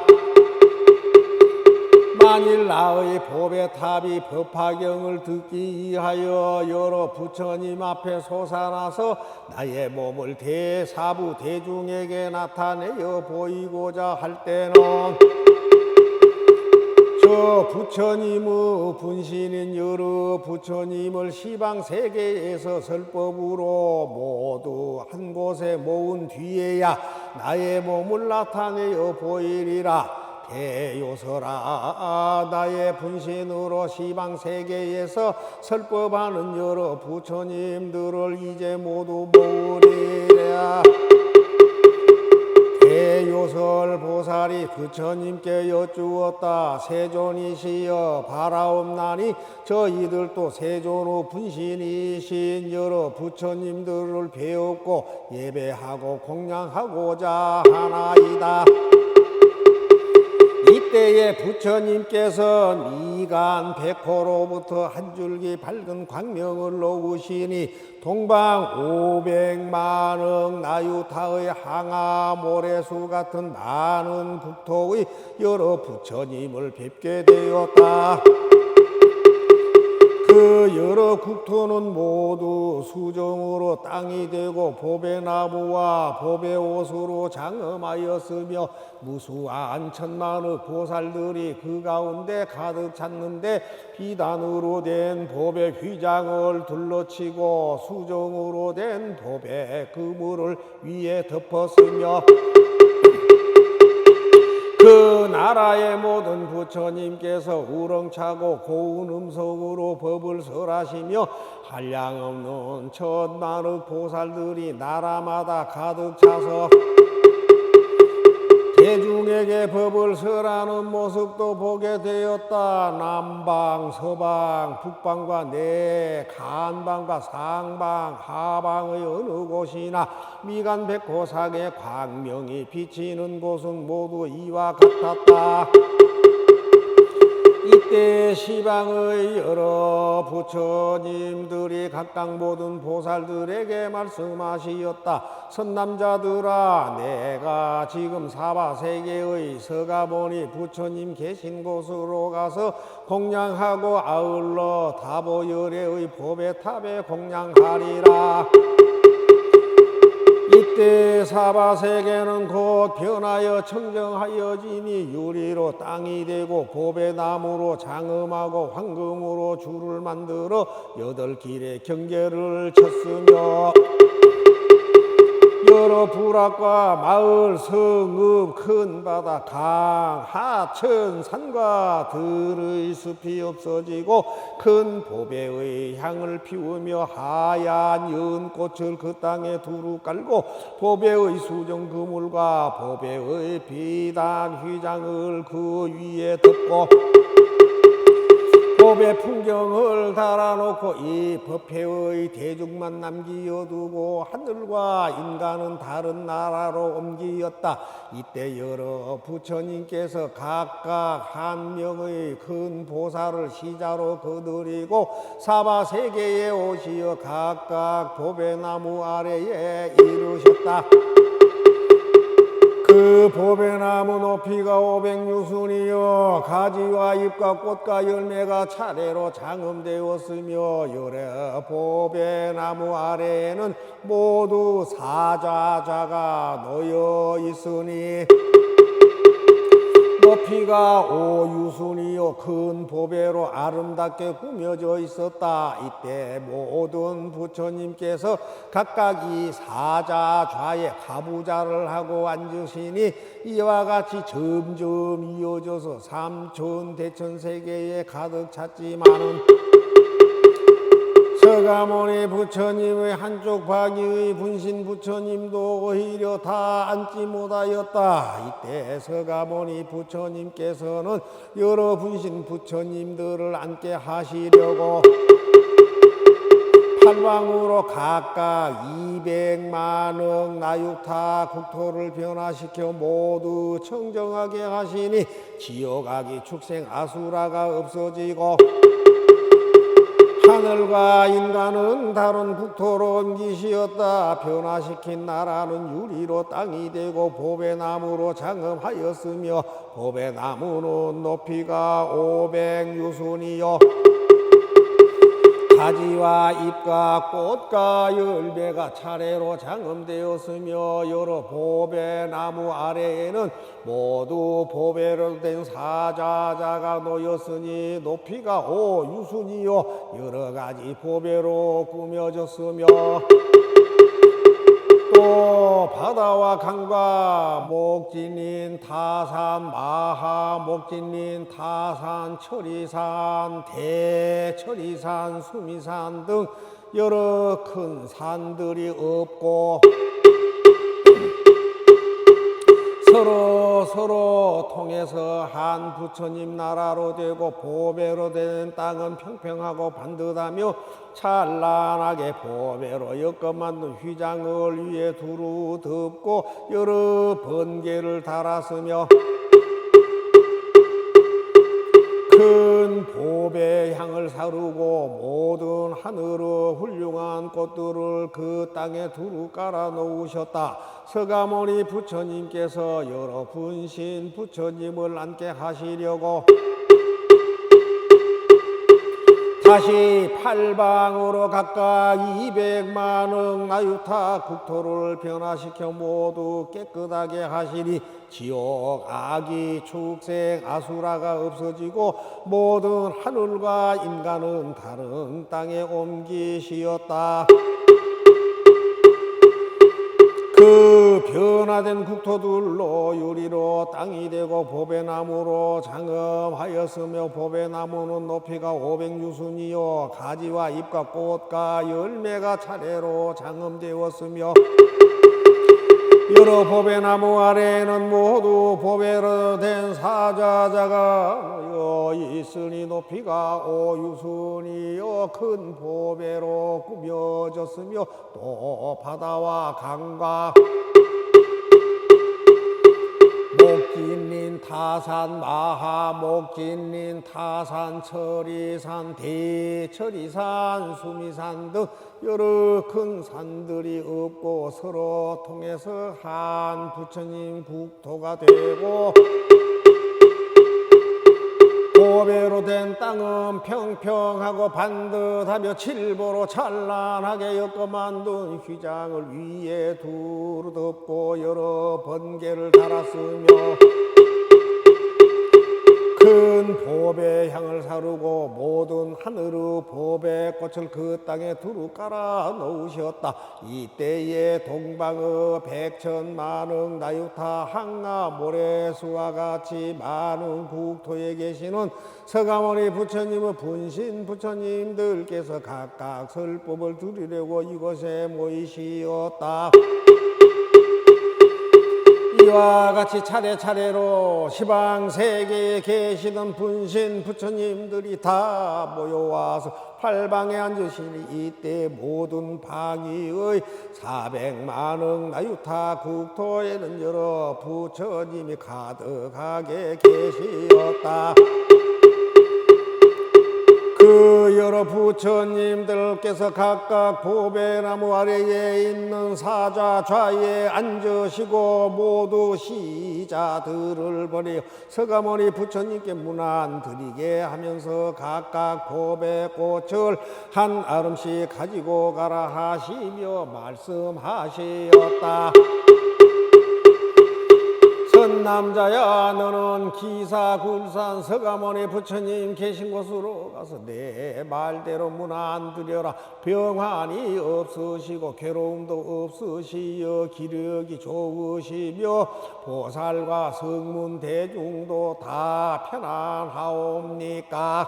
만일 나의 법의 탑이 법화경을 듣기 위하여 여러 부처님 앞에 솟아나서 나의 몸을 대사부 대중에게 나타내어 보이고자 할 때는 저 부처님의 분신인 여러 부처님을 시방세계에서 설법으로 모두 한 곳에 모은 뒤에야 나의 몸을 나타내어 보이리라. 대요설아, 나의 분신으로 시방세계에서 설법하는 여러 부처님들을 이제 모두 모으리라. 대요설 보살이 부처님께 여쭈었다. 세존이시여, 바라옵나니 저희들도 세존의 분신이신 여러 부처님들을 배웠고 예배하고 공양하고자 하나이다. 이때에 부처님께서 미간 백호로부터 한 줄기 밝은 광명을 놓으시니 동방 500만억 나유타의 항아 모래수 같은 많은 국토의 여러 부처님을 뵙게 되었다. 그 여러 국토는 모두 수정으로 땅이 되고 법의 나무와 법의 옷으로 장엄하였으며 무수한 천만의 보살들이 그 가운데 가득 찼는데 비단으로 된 법의 휘장을 둘러치고 수정으로 된 법의 그물을 위에 덮었으며 그 나라의 모든 부처님께서 우렁차고 고운 음성으로 법을 설하시며 한량없는 천만의 보살들이 나라마다 가득 차서 대중에게 법을 설하는 모습도 보게 되었다. 남방, 서방, 북방과 간방과 상방, 하방의 어느 곳이나 미간 백호상의 광명이 비치는 곳은 모두 이와 같았다. 이때 시방의 여러 부처님들이 각각 모든 보살들에게 말씀하시었다. 선남자들아, 내가 지금 사바세계의 서가모니 부처님 계신 곳으로 가서 공양하고 아울러 다보열애의 법의 탑에 공양하리라. 이때 사바세계는 곧 변하여 청정하여지니 유리로 땅이 되고 법의 나무로 장엄하고 황금으로 줄을 만들어 8길의 경계를 쳤으며 여러 부락과 마을, 성읍, 큰 바다, 강, 하천, 산과 들의 숲이 없어지고 큰 보배의 향을 피우며 하얀 연꽃을 그 땅에 두루 깔고 보배의 수정 그물과 보배의 비단 휘장을 그 위에 덮고 법의 풍경을 달아놓고 이 법회의 대중만 남기어두고 하늘과 인간은 다른 나라로 옮기었다. 이때 여러 부처님께서 각각 한 명의 큰 보살을 시자로 거느리고 사바세계에 오시어 각각 법의 나무 아래에 이르셨다. 그 보배나무 높이가 500유순이요 가지와 잎과 꽃과 열매가 차례로 장엄되었으며 여러 보배나무 아래에는 모두 사자자가 놓여 있으니 높이가 5유순이요 큰 보배로 아름답게 꾸며져 있었다. 이때 모든 부처님께서 각각 이 사자 좌에 가부좌를 하고 앉으시니 이와 같이 점점 이어져서 삼천 대천 세계에 가득 찼지만은 서가모니 부처님의 한쪽 방위의 분신 부처님도 오히려 다 앉지 못하였다. 이때 서가모니 부처님께서는 여러 분신 부처님들을 앉게 하시려고 팔방으로 각각 200만억 나육타 국토를 변화시켜 모두 청정하게 하시니 지옥악이 축생 아수라가 없어지고 하늘과 인간은 다른 국토로 옮기시었다. 변화시킨 나라는 유리로 땅이 되고 보배나무로 장엄하였으며 보배나무는 높이가 500유순이요 가지와 잎과 꽃과 열매가 차례로 장엄되었으며 여러 보배나무 아래에는 모두 보배로 된 사자자가 놓였으니 높이가 5유순이요 여러 가지 보배로 꾸며졌으며 또 바다와 강과 목진린 타산 마하 목진린 타산 철이산 대철이산 수미산 등 여러 큰 산들이 없고 서로 통해서 한 부처님 나라로 되고 보배로 된 땅은 평평하고 반듯하며 찬란하게 보배로 엮어 만든 휘장을 위에 두루 덮고 여러 번개를 달았으며 큰 보배 향을 사르고 모든 하늘의 훌륭한 꽃들을 그 땅에 두루 깔아 놓으셨다. 서가모니 부처님께서 여러 분신 부처님을 앉게 하시려고 다시 팔방으로 각각 200만억 나유타 국토를 변화시켜 모두 깨끗하게 하시니 지옥, 악이, 축생, 아수라가 없어지고 모든 하늘과 인간은 다른 땅에 옮기시었다. 그 변화된 국토들로 유리로 땅이 되고 보배나무로 장엄하였으며 보배나무는 높이가 500유순이요 가지와 잎과 꽃과 열매가 차례로 장엄되었으며 여러 보배나무 아래에는 모두 보배로 된 사자자가 놓여 있으니 높이가 5유순이요 큰 보배로 꾸며졌으며 또 바다와 강과 목진린 타산 마하 목진린 타산 철이산 대철이산 수미산 등 여러 큰 산들이 없고 서로 통해서 한 부처님 국토가 되고 보배로 된 땅은 평평하고 반듯하며 칠보로 찬란하게 엮어 만든 휘장을 위에 두루 덮고 여러 번개를 달았으며 큰 보배 향을 사르고 모든 하늘의 보배 꽃을 그 땅에 두루 깔아 놓으셨다. 이때에 동방의 백천만억 나유타 항아 모래수와 같이 많은 국토에 계시는 서가모니 부처님의 분신 부처님들께서 각각 설법을 드리려고 이곳에 모이시었다. 이와 같이 차례차례로 시방세계에 계시던 분신 부처님들이 다 모여와서 팔방에 앉으시니 이때 모든 방위의 400만억 나유타 국토에는 여러 부처님이 가득하게 계시었다. 그 여러 부처님들께서 각각 보배나무 아래에 있는 사자 좌에 앉으시고 모두 시자들을 버려 서가모니 부처님께 문안 드리게 하면서 각각 보배꽃을 한 아름씩 가지고 가라 하시며 말씀하시었다. 선남자야, 너는 기사굴산 서가모니 부처님 계신 곳으로 가서 내 말대로 문안 드려라. 병환이 없으시고 괴로움도 없으시여 기력이 좋으시며 보살과 성문 대중도 다 편안하옵니까?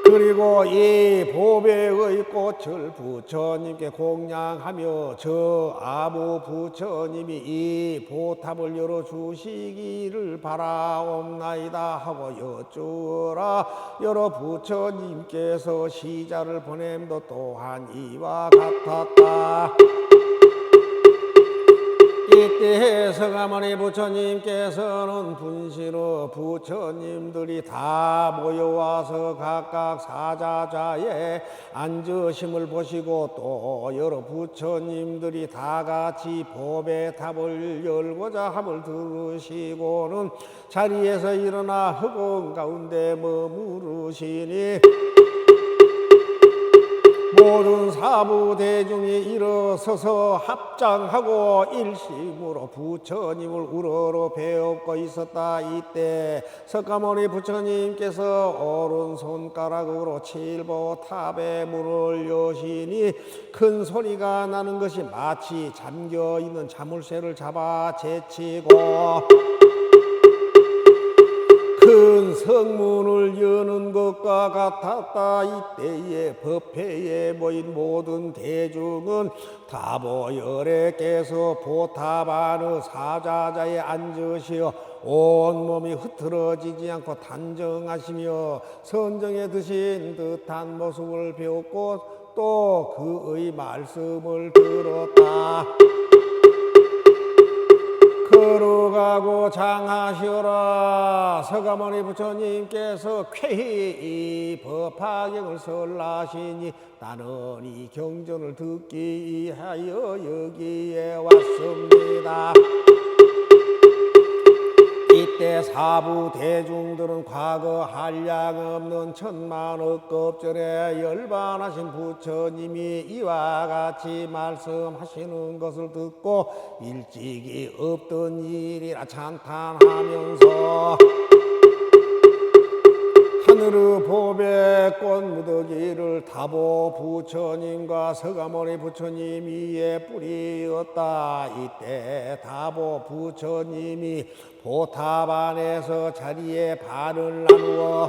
그리고 이 보배의 꽃을 부처님께 공양하며 저 아부 부처님이 이 보탑을 열어주시기를 바라옵나이다 하고 여쭈어라. 여러 부처님께서 시자를 보냄도 또한 이와 같았다. 이때 서가모니 부처님께서는 분신의 부처님들이 다 모여와서 각각 사자좌에 앉으심을 보시고 또 여러 부처님들이 다 같이 보배탑을 열고자 함을 들으시고는 자리에서 일어나 허공 가운데 머무르시니 모든 사부 대중이 일어서서 합장하고 일심으로 부처님을 우러러 배웁고 있었다. 이때 석가모니 부처님께서 오른손가락으로 칠보탑의 문을 여시니 큰 소리가 나는 것이 마치 잠겨있는 자물쇠를 잡아 제치고 큰 성문을 여는 것과 같았다. 이때에 법회에 모인 모든 대중은 다보열애께서 보탑 안의 사자자에 앉으시어 온몸이 흐트러지지 않고 단정하시며 선정에 드신 듯한 모습을 배웠고 또 그의 말씀을 들었다. 거룩하고 장하시오라. 서가모니 부처님께서 쾌히 이 법화경을 설하시니 나는 이 경전을 듣기 위하여 여기에 왔습니다. 이때 사부 대중들은 과거 한량없는 천만억 급전에 열반하신 부처님이 이와 같이 말씀하시는 것을 듣고 일찍이 없던 일이라 찬탄하면서 하늘의 보배꽃 무더기를 다보 부처님과 서가모니 부처님 위에 뿌리었다. 이때 다보 부처님이 보탑 안에서 자리에 반을 나누어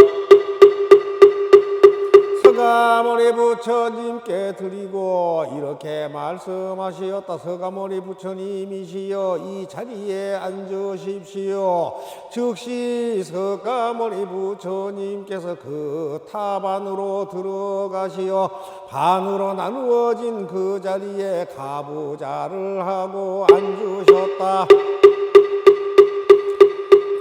서가모니 부처님께 드리고 이렇게 말씀하시었다. 서가모니 부처님이시여 이 자리에 앉으십시오. 즉시 서가모니 부처님께서 그 탑 안으로 들어가시어 반으로 나누어진 그 자리에 가부좌를 하고 앉으셨다.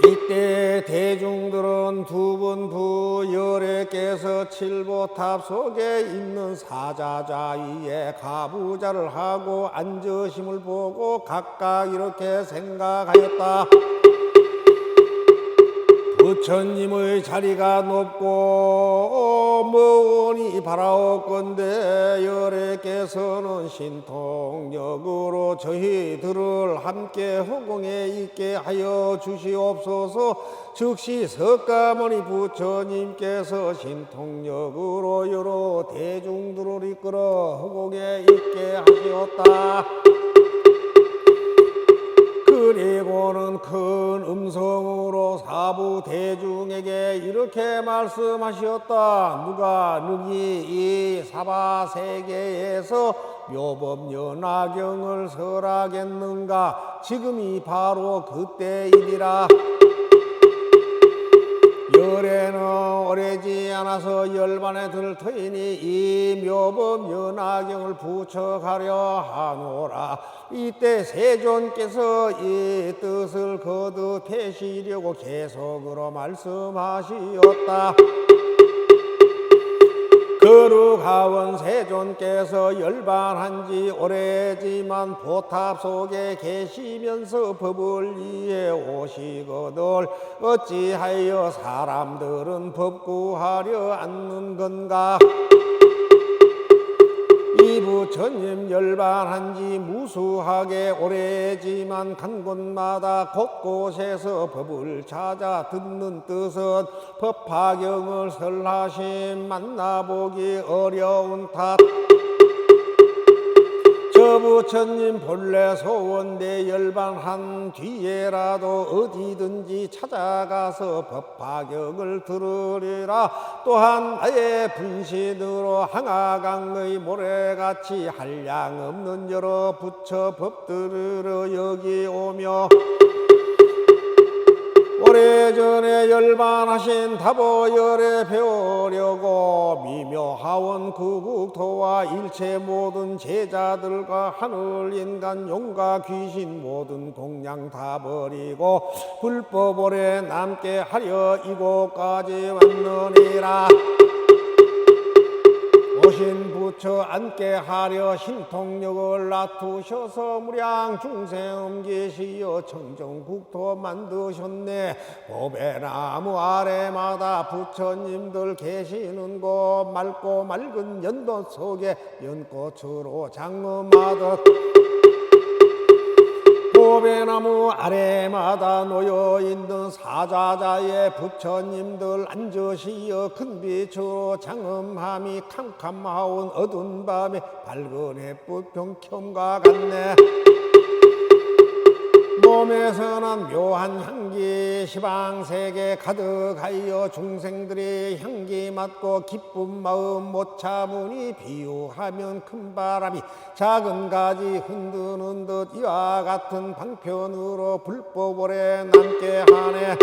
이때 대중들은 두 분 부열애께서 칠보탑 속에 있는 사자좌 위에 가부좌를 하고 앉으심을 보고 각각 이렇게 생각하였다. 부처님의 자리가 높고 머니 바라옵건대 열애께서는 신통력으로 저희들을 함께 허공에 있게 하여 주시옵소서. 즉시 석가모니 부처님께서 신통력으로 여러 대중들을 이끌어 허공에 있게 하시었다. 그리고는 큰 음성으로 사부 대중에게 이렇게 말씀하셨다. 누가 능히 이 사바세계에서 묘법연화경을 설하겠는가? 지금이 바로 그때이니라. 열애는 오래지 않아서 열반에 들 터이니 이 묘법연화경을 부척하려 하노라. 이때 세존께서 이 뜻을 거듭하시려고 계속으로 말씀하시었다. 거룩하원 세존께서 열반한 지 오래지만 보탑 속에 계시면서 법을 이해 오시거늘 어찌하여 사람들은 법 구하려 않는 건가? 이 부처님 열반한 지 무수하게 오래지만 간 곳마다 곳곳에서 법을 찾아 듣는 뜻은 법화경을 설하심 만나보기 어려운 탓. 저 부처님 본래 소원 내 열반한 뒤에라도 어디든지 찾아가서 법화경을 들으리라. 또한 나의 분신으로 항아강의 모래같이 한량없는 여러 부처 법들을 여기 오며 오래전에 열반하신 다보열에 배우려고 미묘하원 그 국토와 일체 모든 제자들과 하늘 인간 용과 귀신 모든 공양 다 버리고 불법 오래 남게 하려 이곳까지 왔느니라. 오신 부처 앉게 하려 신통력을 놔두셔서 무량 중생 계시어 청정국토 만드셨네. 보배나무 아래마다 부처님들 계시는 곳 맑고 맑은 연도 속에 연꽃으로 장엄하듯 보배나무 아래마다 놓여있는 사자자의 부처님들 앉으시어 큰 빛으로 장엄함이 캄캄하온 어두운 밤에 밝은 햇빛 병첨과 같네. 몸에서는 묘한 향기 시방세계 가득하여 중생들의 향기 맡고 기쁜 마음 못 참으니 비유하면 큰 바람이 작은 가지 흔드는 듯 이와 같은 방편으로 불법 오래 남게 하네.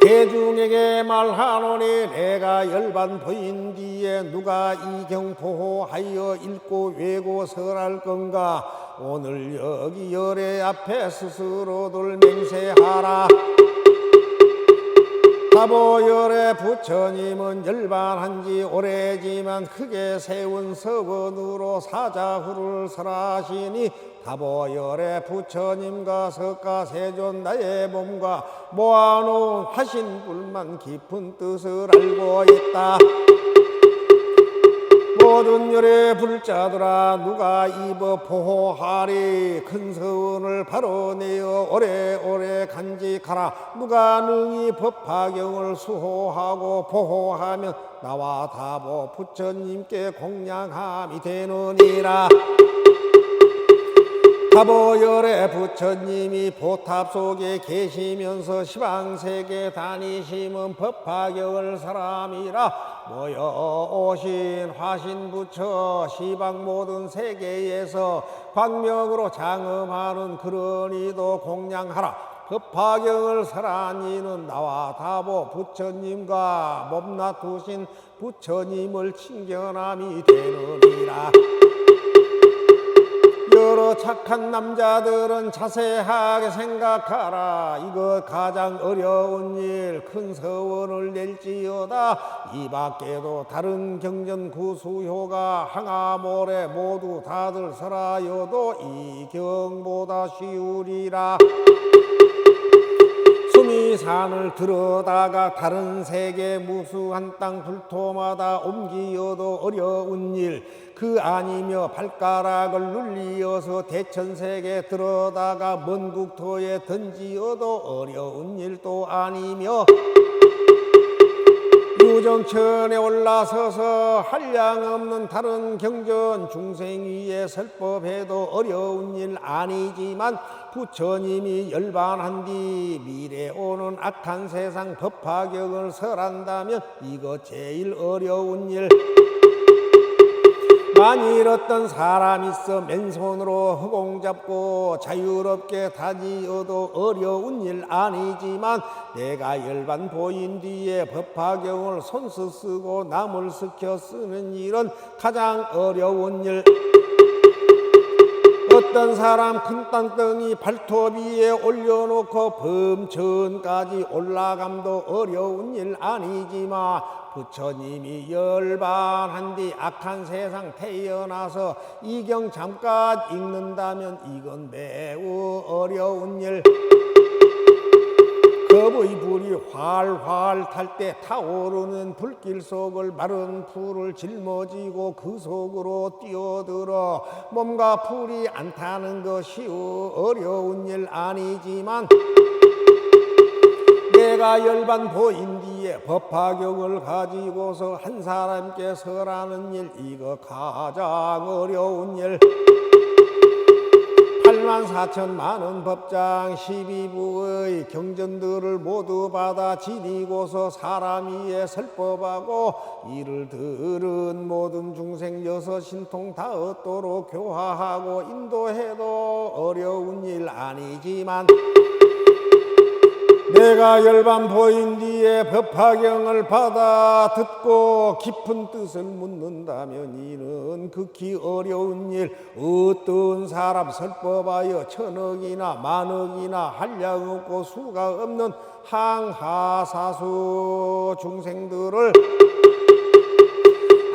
대중에게 말하노니 내가 열반 보인 뒤에 누가 이 경 보호하여 읽고 외고 설할 건가? 오늘 여기 열애 앞에 스스로들 맹세하라. 다보열의 부처님은 열반한 지 오래지만 크게 세운 서원으로 사자후를 설하시니 다보열의 부처님과 석가세존 나의 몸과 모아놓은 화신불만 깊은 뜻을 알고 있다. 모든 열의 불자들아 누가 이 법 보호하리. 큰 서원을 바로 내어 오래오래 간직하라. 누가 능히 법화경을 수호하고 보호하면 나와 다보 부처님께 공양함이 되느니라. 다보열의 부처님이 보탑 속에 계시면서 시방세계 다니시면 법화경을 사람이라. 모여오신 화신부처 시방 모든 세계에서 광명으로 장엄하는 그런 이도 공양하라. 법화경을 설한 이는 나와 다보 부처님과 몸놔두신 부처님을 친견함이 되느니라. 여러 착한 남자들은 자세하게 생각하라. 이것 가장 어려운 일 큰 서원을 낼지어다. 이 밖에도 다른 경전 구수효가 항아모래 모두 다들 설하여도 이 경보다 쉬우리라. 수미산을 들어다가 다른 세계 무수한 땅 불토마다 옮기어도 어려운 일 그 아니며 발가락을 눌리어서 대천세계 들어다가 먼 국토에 던지어도 어려운 일도 아니며 유정천에 올라서서 한량없는 다른 경전 중생 위에 설법해도 어려운 일 아니지만 부처님이 열반한 뒤 미래 오는 악한 세상 법화경을 설한다면 이거 제일 어려운 일. 만일 어떤 사람 있어 맨손으로 허공 잡고 자유롭게 다니어도 어려운 일 아니지만 내가 열반 보인 뒤에 법화경을 손수 쓰고 남을 스켜 쓰는 일은 가장 어려운 일. 어떤 사람 큰 땅덩이 발톱 위에 올려놓고 범천까지 올라감도 어려운 일 아니지만 부처님이 열반한 뒤 악한 세상 태어나서 이경 잠깐 읽는다면 이건 매우 어려운 일. 겁의 불이 활활 탈 때 타오르는 불길 속을 마른 풀을 짊어지고 그 속으로 뛰어들어 몸과 풀이 안 타는 것이 어려운 일 아니지만 내가 열반 보인 뒤에 법화경을 가지고서 한 사람께 설하는 일, 이거 가장 어려운 일. 8만 4천만원 법장 12부의 경전들을 모두 받아 지니고서 사람 위에 설법하고 이를 들은 모든 중생 여섯신통 다 얻도록 교화하고 인도해도 어려운 일 아니지만 내가 열반 보인 뒤에 법화경을 받아 듣고 깊은 뜻을 묻는다면 이는 극히 어려운 일. 어떤 사람 설법하여 천억이나 만억이나 한량 없고 수가 없는 항하사수 중생들을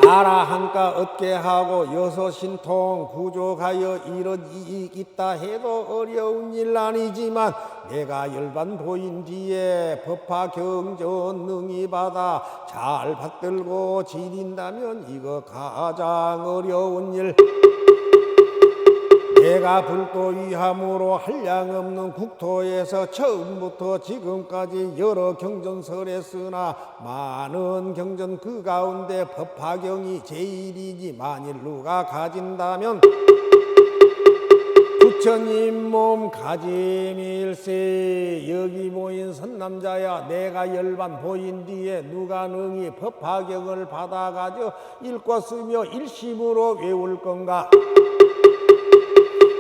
아라한가 얻게 하고 여섯신통 구족하여 이런 이익 있다 해도 어려운 일 아니지만 내가 열반 보인 뒤에 법화경전 능히 받아 잘 받들고 지닌다면 이거 가장 어려운 일. 내가 불도위함으로 한량없는 국토에서 처음부터 지금까지 여러 경전설에 쓰나 많은 경전 그 가운데 법화경이 제일이지 만일 누가 가진다면 부처님 몸 가짐일세. 여기 모인 선남자야, 내가 열반 보인 뒤에 누가 능히 법화경을 받아가지고 읽고 쓰며 일심으로 외울 건가?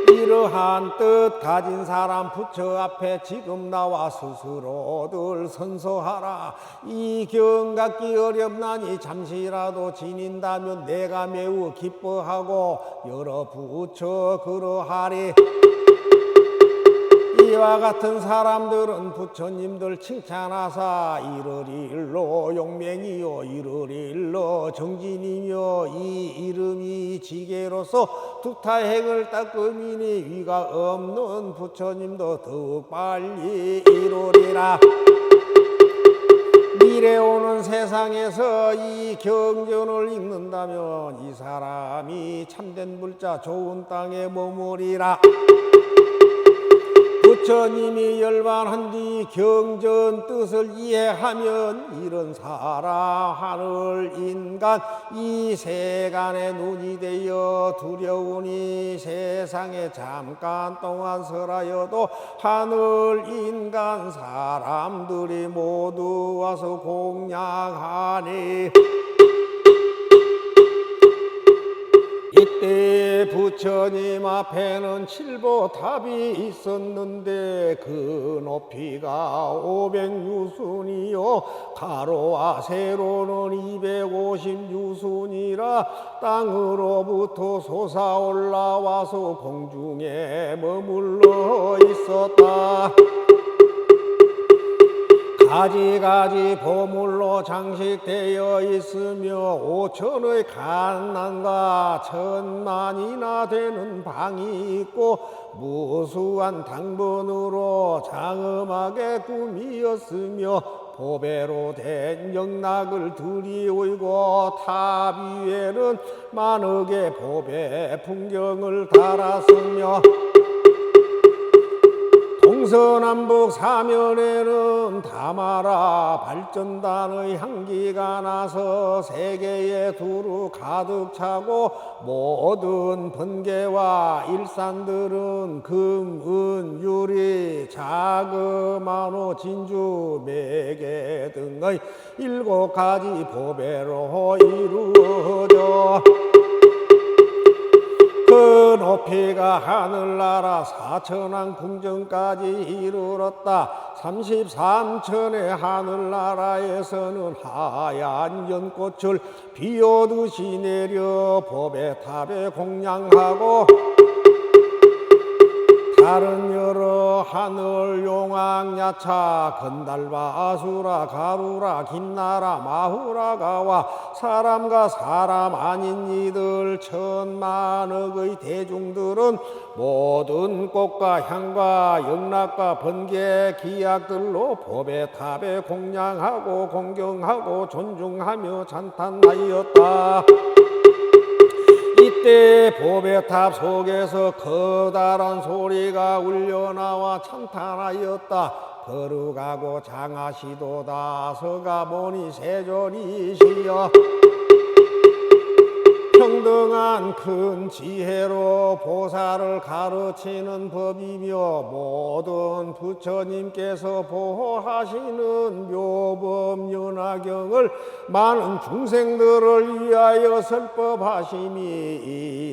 이러한 뜻 가진 사람 부처 앞에 지금 나와 스스로들 선서하라. 이 경 갖기 어렵나니 잠시라도 지닌다면 내가 매우 기뻐하고 여러 부처 그러하리. 이와 같은 사람들은 부처님들 칭찬하사 이르릴로 용맹이요 이르릴로 정진이며 이 이름이 지게로서 두타행을 닦음이니 위가 없는 부처님도 더욱 빨리 이루리라. 미래 오는 세상에서 이 경전을 읽는다면 이 사람이 참된 불자 좋은 땅에 머무리라. 부처님이 열반한 뒤 경전 뜻을 이해하면 이런 사람 하늘 인간 이 세간의 눈이 되어 두려우니 세상에 잠깐 동안 설하여도 하늘 인간 사람들이 모두 와서 공양하니 이때 부처님 앞에는 칠보탑이 있었는데 그 높이가 500유순이요 가로와 세로는 250유순이라 땅으로부터 솟아올라와서 공중에 머물러 있었다. 가지가지 보물로 장식되어 있으며 5천의 갓난과 1000만이나 되는 방이 있고 무수한 당번으로 장엄하게 꾸미었으며 보배로 된 영락을 들이오이고 탑 위에는 만억의 보배 풍경을 달았으며 동서남북 사면에는 다마라 발전단의 향기가 나서 세계에 두루 가득 차고 모든 번개와 일산들은 금, 은, 유리, 자금, 한호, 진주, 매개 등의 7가지 보배로 이루어져 그 높이가 하늘나라 4천왕 궁전까지 이르렀다. 33천의 하늘나라에서는 하얀 연꽃을 비오듯이 내려 보배탑에 공양하고 다른 여러 하늘 용왕 야차 건달바 아수라 가루라 김나라 마후라가 와 사람과 사람 아닌 이들 천만억의 대중들은 모든 꽃과 향과 영락과 번개 기약들로 법의 탑에 공양하고 공경하고 존중하며 찬탄하였다. 이때 법의 탑 속에서 커다란 소리가 울려나와 찬탄하였다. 거룩하고 장하시도다 서가모니 세존이시여 평등한 큰 지혜로 보살을 가르치는 법이며 모든 부처님께서 보호하시는 묘법연화경을 많은 중생들을 위하여 설법하심이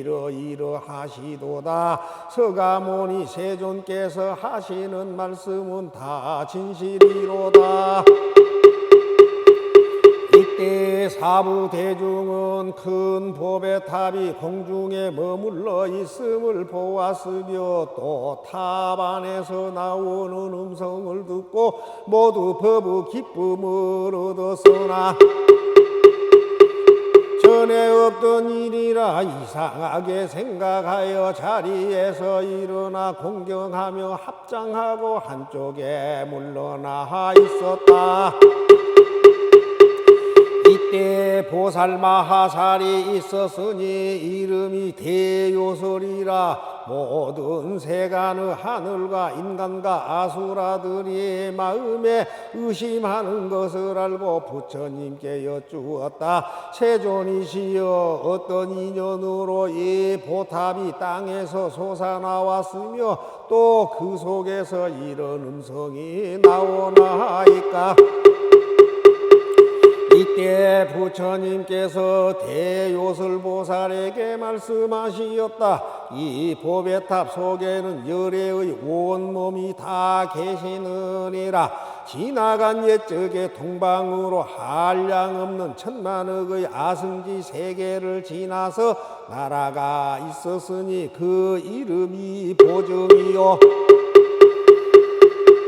이러이러하시도다. 서가모니 세존께서 하시는 말씀은 다 진실이로다. 이때 사부 대중은 큰 법의 탑이 공중에 머물러 있음을 보았으며 또 탑 안에서 나오는 음성을 듣고 모두 법의 기쁨을 얻었으나 전에 없던 일이라 이상하게 생각하여 자리에서 일어나 공경하며 합장하고 한쪽에 물러나 있었다. 이때 보살마하살이 있었으니 이름이 대요설이라 모든 세간의 하늘과 인간과 아수라들이 마음에 의심하는 것을 알고 부처님께 여쭈었다. 세존이시여 어떤 인연으로 이 보탑이 땅에서 솟아나왔으며 또 그 속에서 이런 음성이 나오나이까. 이때 부처님께서 대요설보살에게 말씀하시었다. 이 법의 탑 속에는 열애의 온몸이 다 계시느니라. 지나간 옛적의 동방으로 한량없는 천만억의 아승지 세계를 지나서 나라가 있었으니 그 이름이 보정이요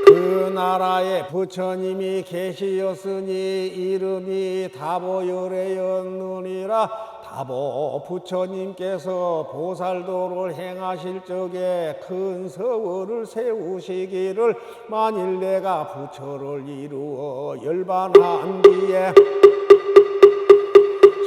그 나라에 부처님이 계시었으니 이름이 다보열애였느니라. 다보 부처님께서 보살도를 행하실 적에 큰 서원을 세우시기를 만일 내가 부처를 이루어 열반한 뒤에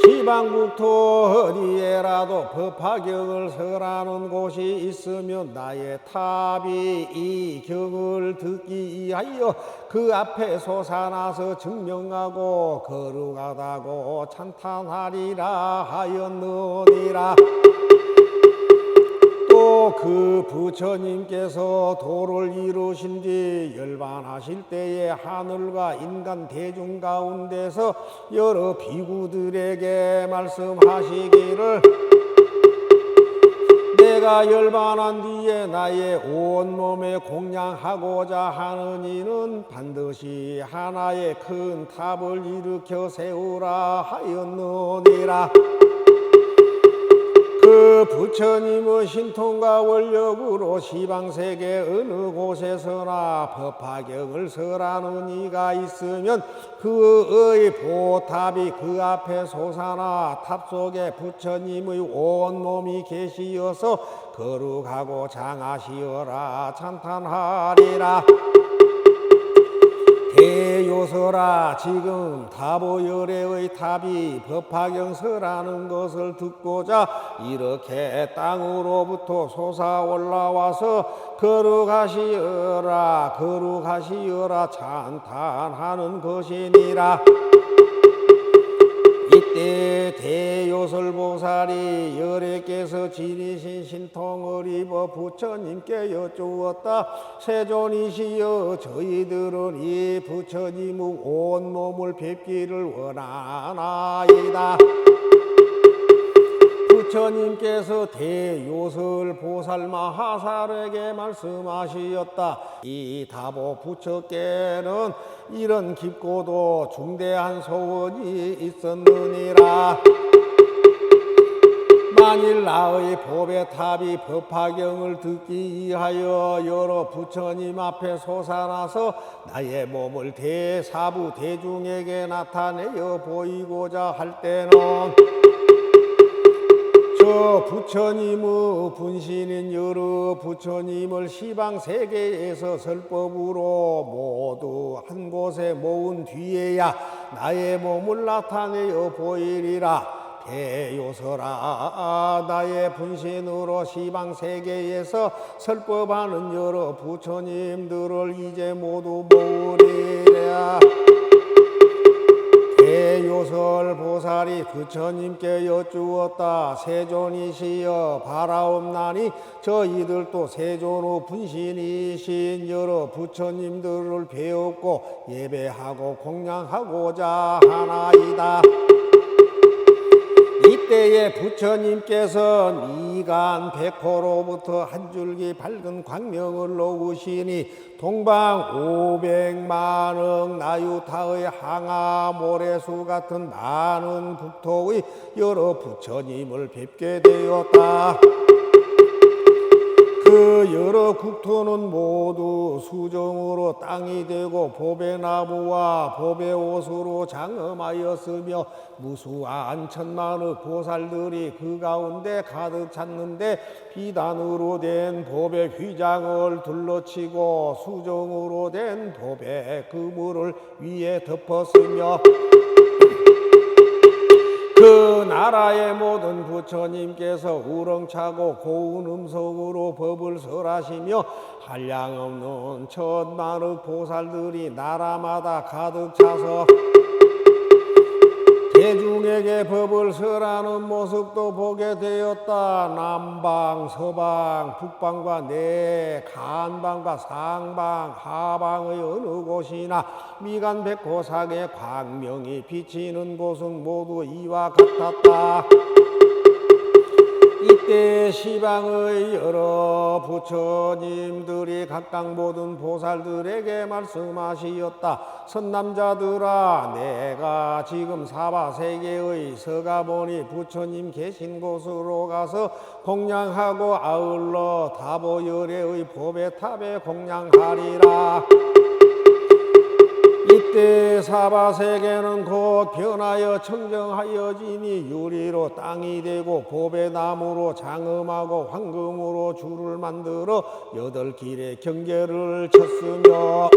시방국토 어디에라도 법화경을 설하는 곳이 있으면 나의 탑이 이 경을 듣기 위하여 그 앞에 솟아나서 증명하고 거룩하다고 찬탄하리라 하였느니라. 또 그 부처님께서 도를 이루신 뒤 열반하실 때에 하늘과 인간 대중 가운데서 여러 비구들에게 말씀하시기를 내가 열반한 뒤에 나의 온몸에 공양하고자 하는 이는 반드시 하나의 큰 탑을 일으켜 세우라 하였느니라. 그 부처님의 신통과 원력으로 시방세계 어느 곳에서나 법화경을 설하는 이가 있으면 그의 보탑이 그 앞에 솟아나 탑 속에 부처님의 온몸이 계시어서 거룩하고 장하시어라 찬탄하리라. 대요설아 지금 다보열애의 탑이 법화경 설하는 것을 듣고자 이렇게 땅으로부터 솟아 올라와서 거룩하시어라 거룩하시어라 찬탄하는 것이니라. 이때 대요설보살이 열애께서 지니신 신통을 입어 부처님께 여쭈었다. 세존이시여 저희들은 이 부처님의 온몸을 뵙기를 원하나이다. 부처님께서 대요설 보살마하살에게 말씀하시었다. 이 다보 부처께는 이런 깊고도 중대한 소원이 있었느니라. 만일 나의 법의 탑이 법화경을 듣기 위하여 여러 부처님 앞에 솟아나서 나의 몸을 대사부 대중에게 나타내어 보이고자 할 때는 저 부처님의 분신인 여러 부처님을 시방세계에서 설법으로 모두 한 곳에 모은 뒤에야 나의 몸을 나타내어 보이리라. 대요서라. 나의 분신으로 시방세계에서 설법하는 여러 부처님들을 이제 모두 모으리라. 대요설 보살이 부처님께 여쭈었다. 세존이시여 바라옵나니 저희들도 세존의 분신이신 여러 부처님들을 배웠고 예배하고 공양하고자 하나이다. 이때에 부처님께서 미간 백호로부터 한 줄기 밝은 광명을 놓으시니 동방 500만억 나유타의 항아 모래수 같은 많은 국토의 여러 부처님을 뵙게 되었다. 그 여러 국토는 모두 수정으로 땅이 되고 보배 나무와 보배 옷으로 장엄하였으며 무수한 천만의 보살들이 그 가운데 가득 찼는데 비단으로 된 보배 휘장을 둘러치고 수정으로 된 보배 그물을 위에 덮었으며 그 나라의 모든 부처님께서 우렁차고 고운 음성으로 법을 설하시며 한량없는 천만의 보살들이 나라마다 가득 차서 대중에게 법을 설하는 모습도 보게 되었다. 남방, 서방, 북방과 간방과 상방, 하방의 어느 곳이나 미간 백호상의 광명이 비치는 곳은 모두 이와 같았다. 이때 시방의 여러 부처님들이 각각 모든 보살들에게 말씀하시었다. 선남자들아, 내가 지금 사바세계의 서가모니 부처님 계신 곳으로 가서 공양하고 아울러 다보열애의 보배탑에 공양하리라. 이때 사바세계는 곧 변하여 청정하여지니 유리로 땅이 되고 보배나무로 장엄하고 황금으로 줄을 만들어 8길의 경계를 쳤으며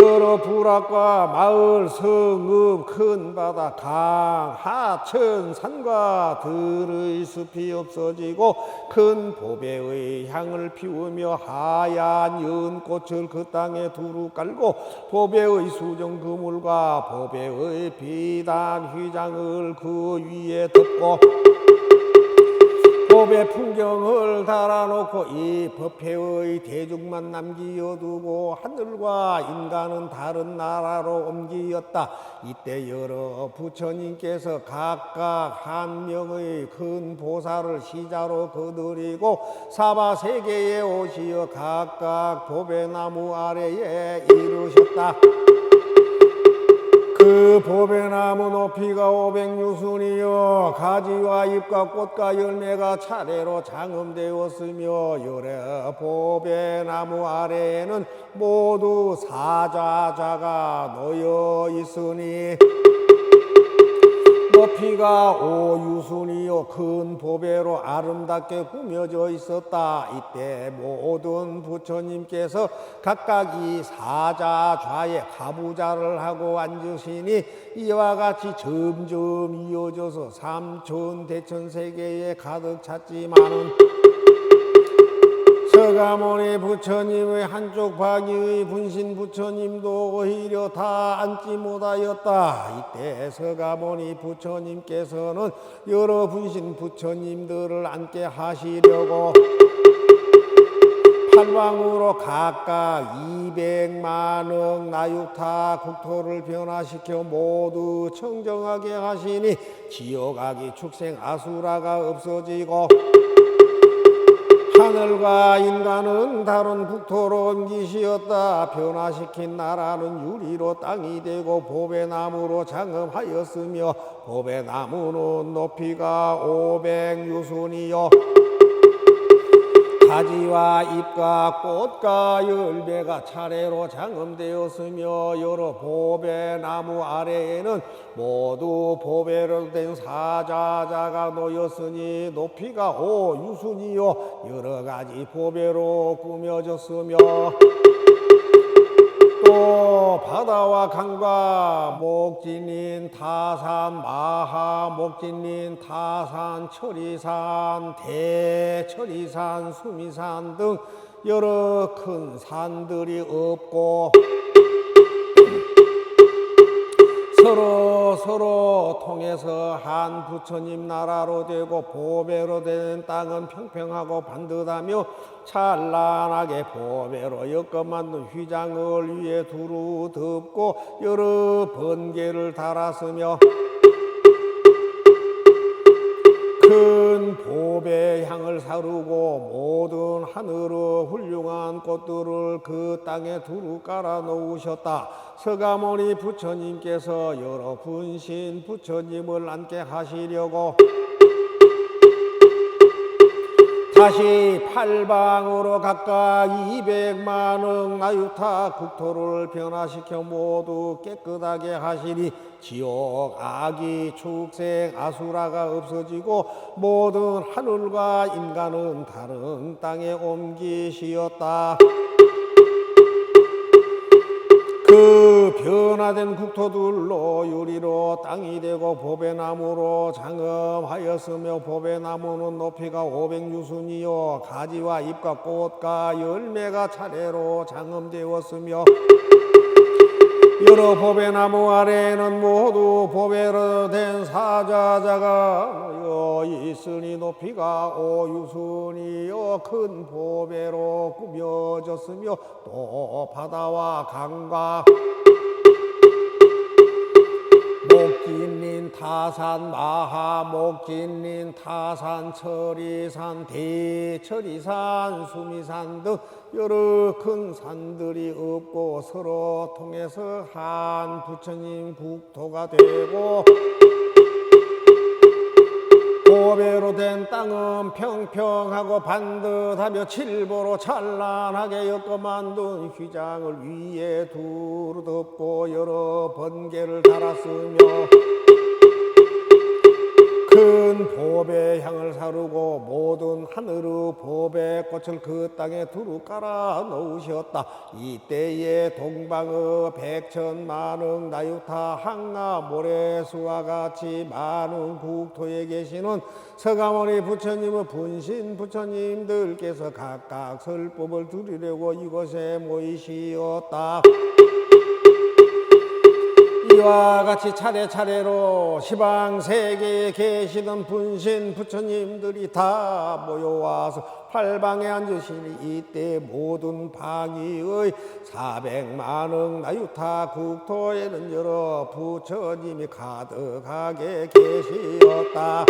여러 부락과 마을, 성읍, 큰 바다, 강, 하천, 산과 들의 숲이 없어지고 큰 보배의 향을 피우며 하얀 연꽃을 그 땅에 두루 깔고 보배의 수정 그물과 보배의 비단 휘장을 그 위에 덮고 보배 풍경을 달아놓고 이 법회의 대중만 남기어두고 하늘과 인간은 다른 나라로 옮기었다. 이때 여러 부처님께서 각각 한 명의 큰 보살을 시자로 거느리고 사바세계에 오시어 각각 보배나무 아래에 이르셨다. 그 보배나무 높이가 500유순이요 가지와 잎과 꽃과 열매가 차례로 장엄되었으며 여러 보배나무 아래에는 모두 사자자가 놓여 있으니 높이가 5유순이요 큰 보배로 아름답게 꾸며져 있었다. 이때 모든 부처님께서 각각 이 사자 좌에 가부좌를 하고 앉으시니 이와 같이 점점 이어져서 삼천 대천세계에 가득 찼지만은 서가모니 부처님의 한쪽 바귀의 분신 부처님도 오히려 다 앉지 못하였다. 이때 서가모니 부처님께서는 여러 분신 부처님들을 앉게 하시려고 팔방으로 각각 200만억 나육타 국토를 변화시켜 모두 청정하게 하시니 지옥아기 축생 아수라가 없어지고 하늘과 인간은 다른 국토로 옮기시었다. 변화시킨 나라는 유리로 땅이 되고 보배나무로 장엄하였으며 보배나무는 높이가 500유순이요 가지와 잎과 꽃과 열매가 차례로 장엄되었으며 여러 보배나무 아래에는 모두 보배로 된 사자자가 놓였으니 높이가 5유순이요 여러 가지 보배로 꾸며졌으며 또 바다와 강과 목진린 타산 마하 목진린 타산 철이산 대철이산 수미산 등 여러 큰 산들이 없고 서로 통해서 한 부처님 나라로 되고 보배로 된 땅은 평평하고 반듯하며 찬란하게 보배로 엮어 만든 휘장을 위에 두루 덮고 여러 번개를 달았으며 큰 보배 향을 사르고 모든 하늘의 훌륭한 꽃들을 그 땅에 두루 깔아 놓으셨다. 서가모니 부처님께서 여러 분신 부처님을 앉게 하시려고 다시 팔방으로 각각 200만억 나유타 국토를 변화시켜 모두 깨끗하게 하시니 지옥, 악이, 축생, 아수라가 없어지고 모든 하늘과 인간은 다른 땅에 옮기시었다. 그 변화된 국토들로 유리로 땅이 되고 보배나무로 장엄하였으며 보배나무는 높이가 500유순이요 가지와 잎과 꽃과 열매가 차례로 장엄되었으며 여러 보배나무 아래에는 모두 보배로 된 사자자가 놓여 있으니 높이가 5유순이요 큰 보배로 꾸며졌으며 또 바다와 강과 목진린 타산 마하 목진린 타산 철이산 대철이산 수미산 등 여러 큰 산들이 없고 서로 통해서 한 부처님 국토가 되고 보배로 된 땅은 평평하고 반듯하며 칠보로 찬란하게 엮어 만든 휘장을 위에 두루 덮고 여러 번개를 달았으며 큰 보배 향을 사르고 모든 하늘의 보배 꽃을 그 땅에 두루 깔아 놓으셨다. 이때에 동방의 백천만억 나유타 항아 모래수와 같이 많은 국토에 계시는 서가모니 부처님의 분신 부처님들께서 각각 설법을 드리려고 이곳에 모이시었다. 이와 같이 차례차례로 시방세계에 계시던 분신 부처님들이 다 모여와서 팔방에 앉으시니 이때 모든 방위의 400만억 나유타 국토에는 여러 부처님이 가득하게 계시었다.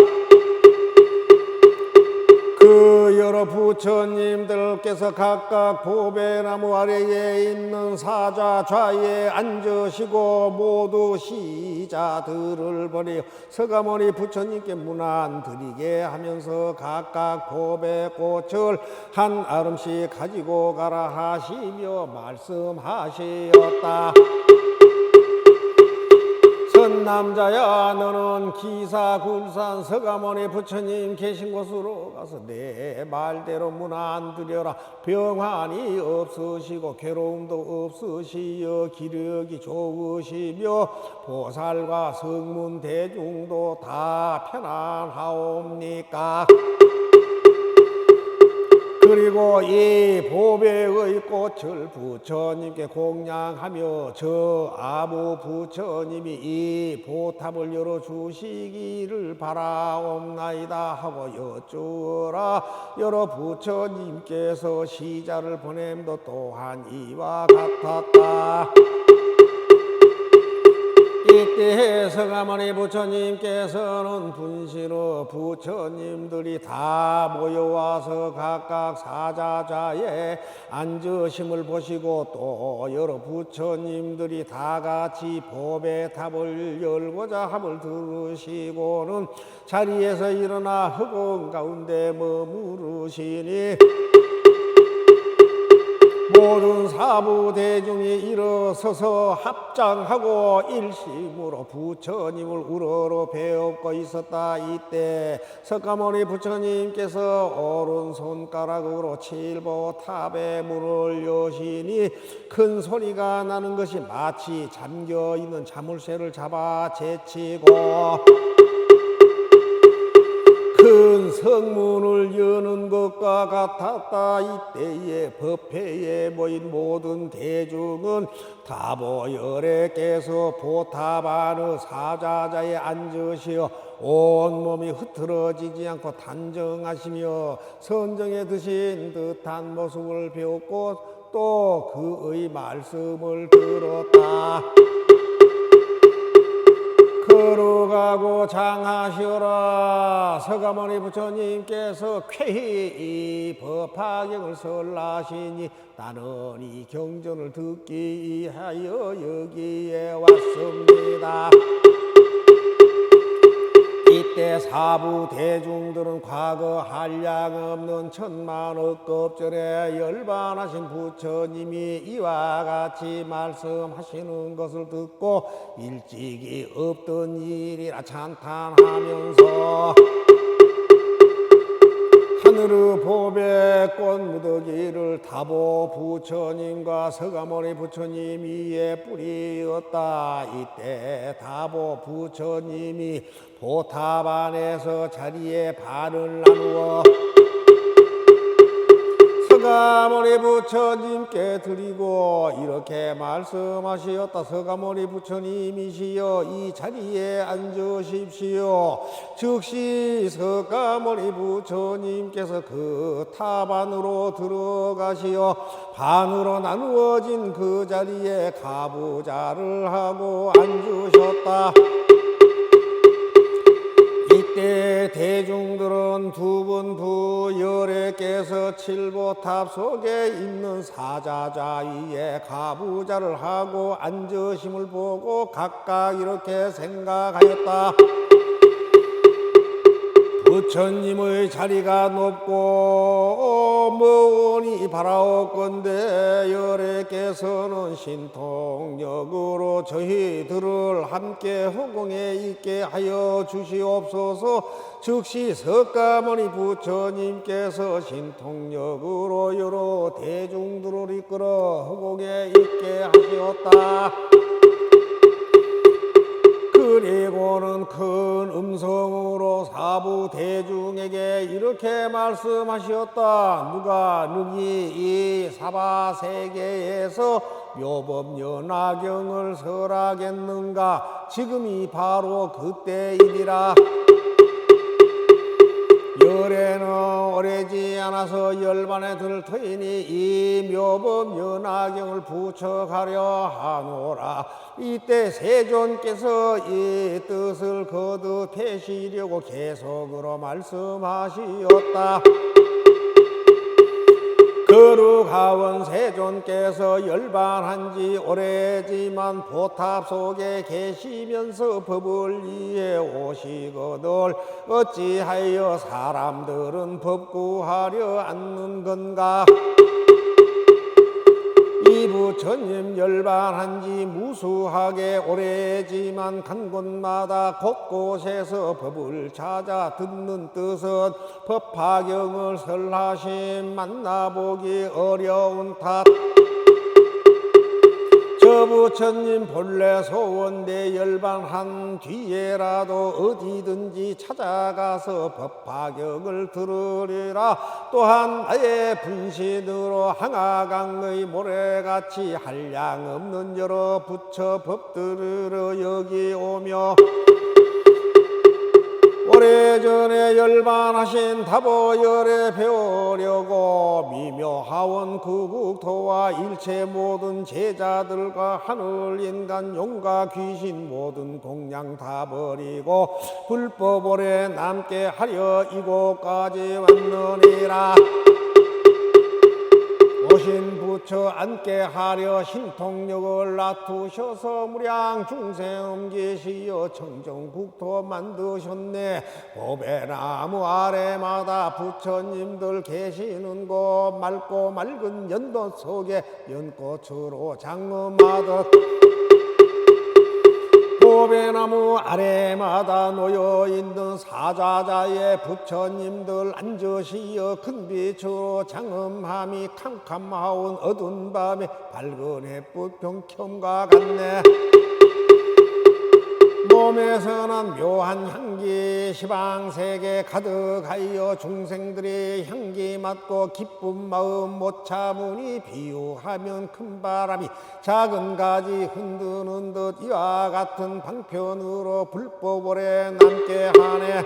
그 여러 부처님들께서 각각 보배나무 아래에 있는 사자 좌에 앉으시고 모두 시자들을 버려 서가모니 부처님께 문안 드리게 하면서 각각 보배꽃을 한 아름씩 가지고 가라 하시며 말씀하시었다. 선남자야 너는 기사굴산 서가모니 부처님 계신 곳으로 가서 내 말대로 문안 드려라. 병환이 없으시고 괴로움도 없으시여 기력이 좋으시며 보살과 성문 대중도 다 편안하옵니까? 그리고 이 보배의 꽃을 부처님께 공양하며 저 아무 부처님이 이 보탑을 열어주시기를 바라옵나이다 하고 여쭈어라. 여러 부처님께서 시자를 보냄도 또한 이와 같았다. 이 이때 서가모니 부처님께서는 분신의 부처님들이 다 모여와서 각각 사자자에 앉으심을 보시고 또 여러 부처님들이 다 같이 법의 답을 열고자 함을 들으시고는 자리에서 일어나 허공 가운데 머무르시니 모든 사부 대중이 일어서서 합장하고 일심으로 부처님을 우러러 배웁고 있었다. 이때 석가모니 부처님께서 오른손가락으로 칠보탑의 문을 여시니 큰 소리가 나는 것이 마치 잠겨있는 자물쇠를 잡아 제치고 큰 성문을 여는 것과 같았다. 이때에 법회에 모인 모든 대중은 다보열애께서 보탑 안의 사자자에 앉으시어 온몸이 흐트러지지 않고 단정하시며 선정에 드신 듯한 모습을 배웠고 또 그의 말씀을 들었다. 거룩하고 장하시오라. 서가모니 부처님께서 쾌히 이 법화경을 설하시니 나는 이 경전을 듣기 위하여 여기에 왔습니다. 이때 사부 대중들은 과거 한량없는 천만억 급전에 열반하신 부처님이 이와 같이 말씀하시는 것을 듣고 일찍이 없던 일이라 찬탄하면서 하늘의 법에 꽃무더기를 다보 부처님과 서가모니 부처님 위에 뿌리었다. 이때 다보 부처님이 보탑 안에서 자리에 반을 나누어 서가모니 부처님께 드리고 이렇게 말씀하시었다. 서가모니 부처님이시여 이 자리에 앉으십시오. 즉시 서가모니 부처님께서 그 탑 안으로 들어가시어 반으로 나누어진 그 자리에 가부좌를 하고 앉으셨다. 이때 대중들은 두 분 부열애께서 칠보탑 속에 있는 사자자 위에 가부좌를 하고 앉으심을 보고 각각 이렇게 생각하였다. 부처님의 자리가 높고 머니 바라옵건대 열애께서는 신통력으로 저희들을 함께 허공에 있게 하여 주시옵소서. 즉시 석가모니 부처님께서 신통력으로 여러 대중들을 이끌어 허공에 있게 하시었다. 그리고는 큰 음성으로 사부 대중에게 이렇게 말씀하셨다. 누가 능히 이 사바세계에서 묘법연화경을 설하겠는가? 지금이 바로 그때이니라. 열애는 오래지 않아서 열반에 들 터이니 이 묘법연화경을 부척하려 하노라. 이때 세존께서 이 뜻을 거듭하시려고 계속으로 말씀하시었다. 거룩하원 세존께서 열반한 지 오래지만 보탑 속에 계시면서 법을 위해 오시거늘 어찌하여 사람들은 법 구하려 않는 건가? 이 부처님 열반한 지 무수하게 오래지만 간 곳마다 곳곳에서 법을 찾아 듣는 뜻은 법화경을 설하심 만나보기 어려운 탓 저 부처님 본래 소원대 열반한 뒤에라도 어디든지 찾아가서 법화경을 들으리라. 또한 나의 분신으로 항아강의 모래같이 한량없는 여러 부처 법들을 여기 오며 오래전에 열반하신 답어열에 배우려고 미묘하원 그 국토와 일체 모든 제자들과 하늘 인간 용과 귀신 모든 공양 다 버리고 불법오래 남게 하려 이곳까지 왔느니라. 오신 부처 앉게 하려 신통력을 놔두셔서 무량 중생 계시어 청정국토 만드셨네. 보배나무 아래마다 부처님들 계시는 곳 맑고 맑은 연도 속에 연꽃으로 장엄하듯 보배나무 아래마다 놓여있는 사자자의 부처님들 앉으시어 큰 빛으로 장엄함이 캄캄하온 어두운 밤에 밝은 햇빛 병첨과 같네. 몸에서는 묘한 향기 시방세계 가득하여 중생들의 향기 맡고 기쁜 마음 못 참으니 비유하면 큰 바람이 작은 가지 흔드는 듯 이와 같은 방편으로 불법오래 남게 하네.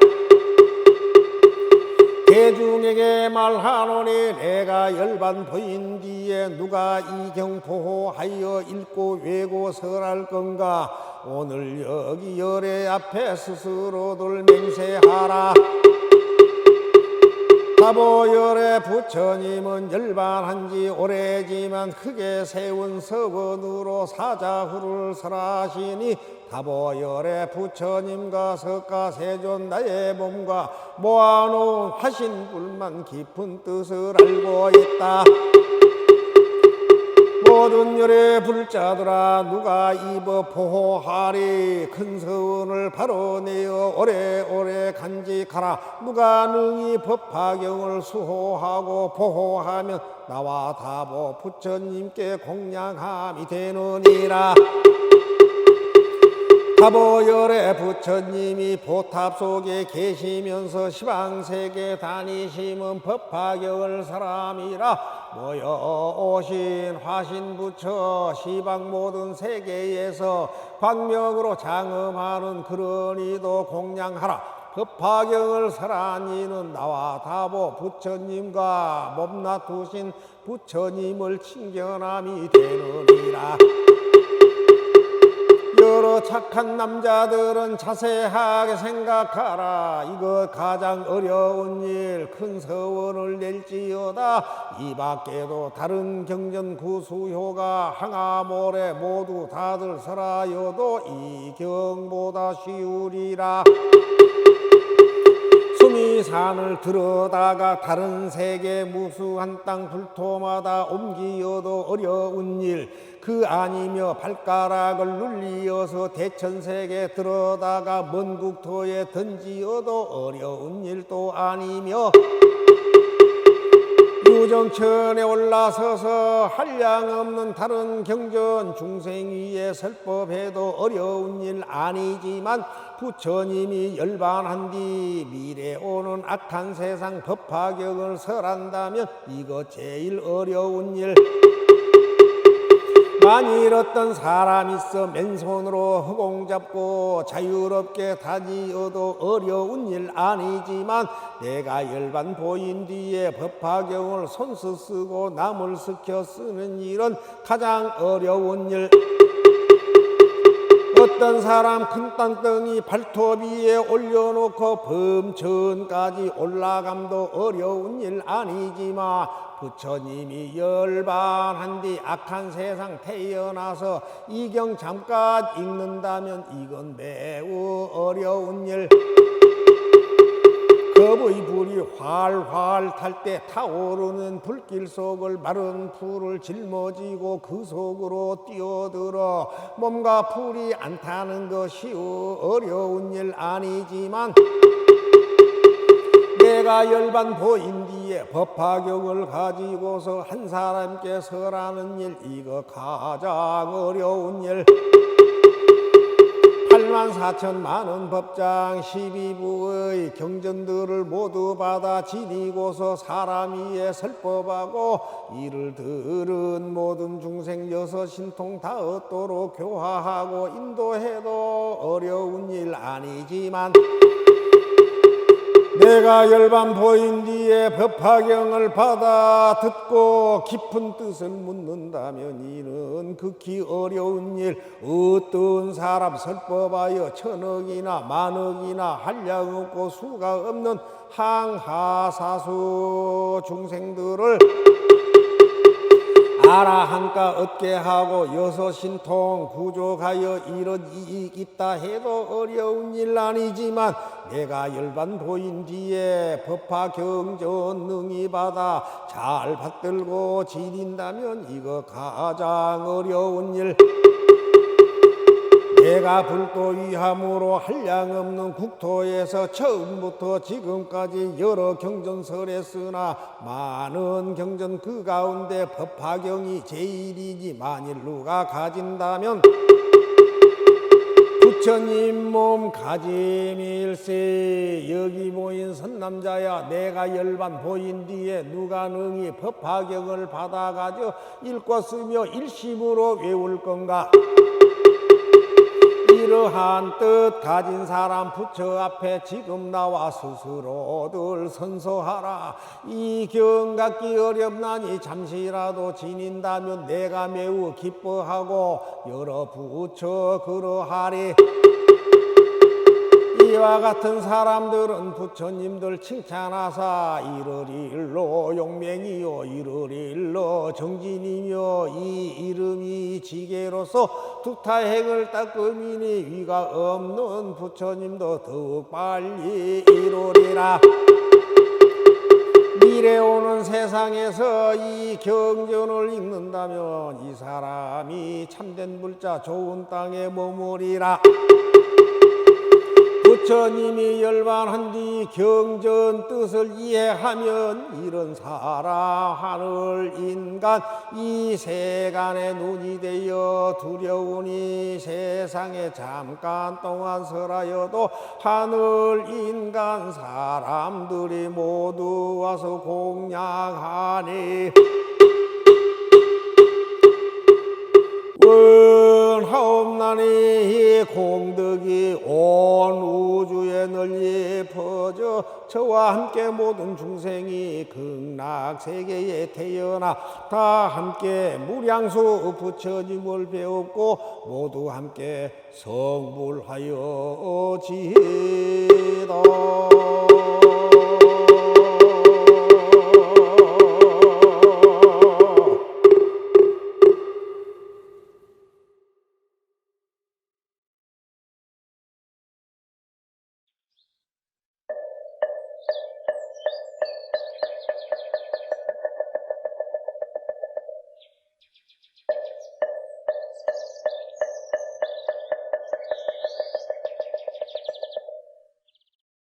대중에게 말하노니 내가 열반 보인 뒤에 누가 이 경 보호하여 읽고 외고 설할 건가. 오늘 여기 열애 앞에 스스로들 맹세하라. 답어열의 부처님은 열반한 지 오래지만 크게 세운 서원으로 사자후를 설하시니 답어열의 부처님과 석가세존 나의 몸과 모아놓은 화신불만 깊은 뜻을 알고 있다. 모든 열의 불자들아 누가 입어 보호하리. 큰 서원을 바로 내어 오래오래 간직하라. 누가 능히 법화경을 수호하고 보호하면 나와 다보 부처님께 공양함이 되느니라. 답어열의 부처님이 보탑 속에 계시면서 시방세계 다니시면 법화경을 사람이라. 모여오신 화신부처 시방 모든 세계에서 광명으로 장엄하는 그런 이도 공양하라. 법화경을 설한 이는 나와 다보 부처님과 몸놔두신 부처님을 칭견함이 되느니라. 여러 착한 남자들은 자세하게 생각하라. 이것 가장 어려운 일 큰 서원을 낼지어다. 이 밖에도 다른 경전 구수효가 항아모래 모두 다들 설하여도 이 경보다 쉬우리라. 수미산을 들어다가 다른 세계 무수한 땅 불토마다 옮기어도 어려운 일 그 아니며 발가락을 눌리어서 대천세계 들어다가 먼 국토에 던지어도 어려운 일도 아니며 유정천에 올라서서 한량없는 다른 경전 중생 위에 설법해도 어려운 일 아니지만 부처님이 열반한 뒤 미래 오는 악한 세상 법화경을 설한다면 이거 제일 어려운 일. 만일 어떤 사람 있어 맨손으로 허공 잡고 자유롭게 다니어도 어려운 일 아니지만 내가 열반 보인 뒤에 법화경을 손수 쓰고 남을 스켜 쓰는 일은 가장 어려운 일. 어떤 사람 큰 땅덩이 발톱 위에 올려놓고 범천까지 올라감도 어려운 일 아니지만 부처님이 열반한 뒤 악한 세상 태어나서 이경 잠깐 읽는다면 이건 매우 어려운 일. 겁의 불이 활활 탈 때 타오르는 불길 속을 마른 풀을 짊어지고 그 속으로 뛰어들어 몸과 풀이 안 타는 것이 어려운 일 아니지만 내가 열반 보인 뒤에 법화경을 가지고서 한 사람께 설하는 일 이거 가장 어려운 일. 84,000만원 법장 12부의 경전들을 모두 받아 지니고서 사람 위에 설법하고 이를 들은 모든 중생 여섯신통 다 얻도록 교화하고 인도해도 어려운 일 아니지만 내가 열반 보인 뒤에 법화경을 받아 듣고 깊은 뜻을 묻는다면 이는 극히 어려운 일. 어떤 사람 설법하여 천억이나 만억이나 한량 없고 수가 없는 항하사수 중생들을 아라한가 얻게 하고 여섯신통 구족하여 이런 이익 있다 해도 어려운 일 아니지만 내가 열반 보인 뒤에 법화 경전 능히 받아 잘 받들고 지린다면 이거 가장 어려운 일. 내가 불도위함으로 한량없는 국토에서 처음부터 지금까지 여러 경전설에 쓰나 많은 경전 그 가운데 법화경이 제일이지 만일 누가 가진다면 부처님 몸 가짐일세. 여기 모인 선남자야, 내가 열반 보인 뒤에 누가 능히 법화경을 받아가지고 읽고 쓰며 일심으로 외울 건가? 이러한 뜻 가진 사람 부처 앞에 지금 나와 스스로들 선서하라. 이 경 갖기 어렵나니 잠시라도 지닌다면 내가 매우 기뻐하고 여러 부처 그러하리. 이와 같은 사람들은 부처님들 칭찬하사 이르리일로 용맹이요 이르리일로 정진이며 이 이름이 지게로서 두타행을 닦음이니 위가 없는 부처님도 더욱 빨리 이루리라. 미래 오는 세상에서 이 경전을 읽는다면 이 사람이 참된 불자 좋은 땅에 머무리라. 부처님이 열반한 뒤 경전 뜻을 이해하면 이런 사람 하늘 인간 이 세간의 눈이 되어 두려우니 세상에 잠깐 동안 설하여도 하늘 인간 사람들이 모두 와서 공양하니 원하옵나니 공덕이 온 우주에 널리 퍼져 저와 함께 모든 중생이 극락세계에 태어나 다 함께 무량수 부처님을 배웠고 모두 함께 성불하여 지다.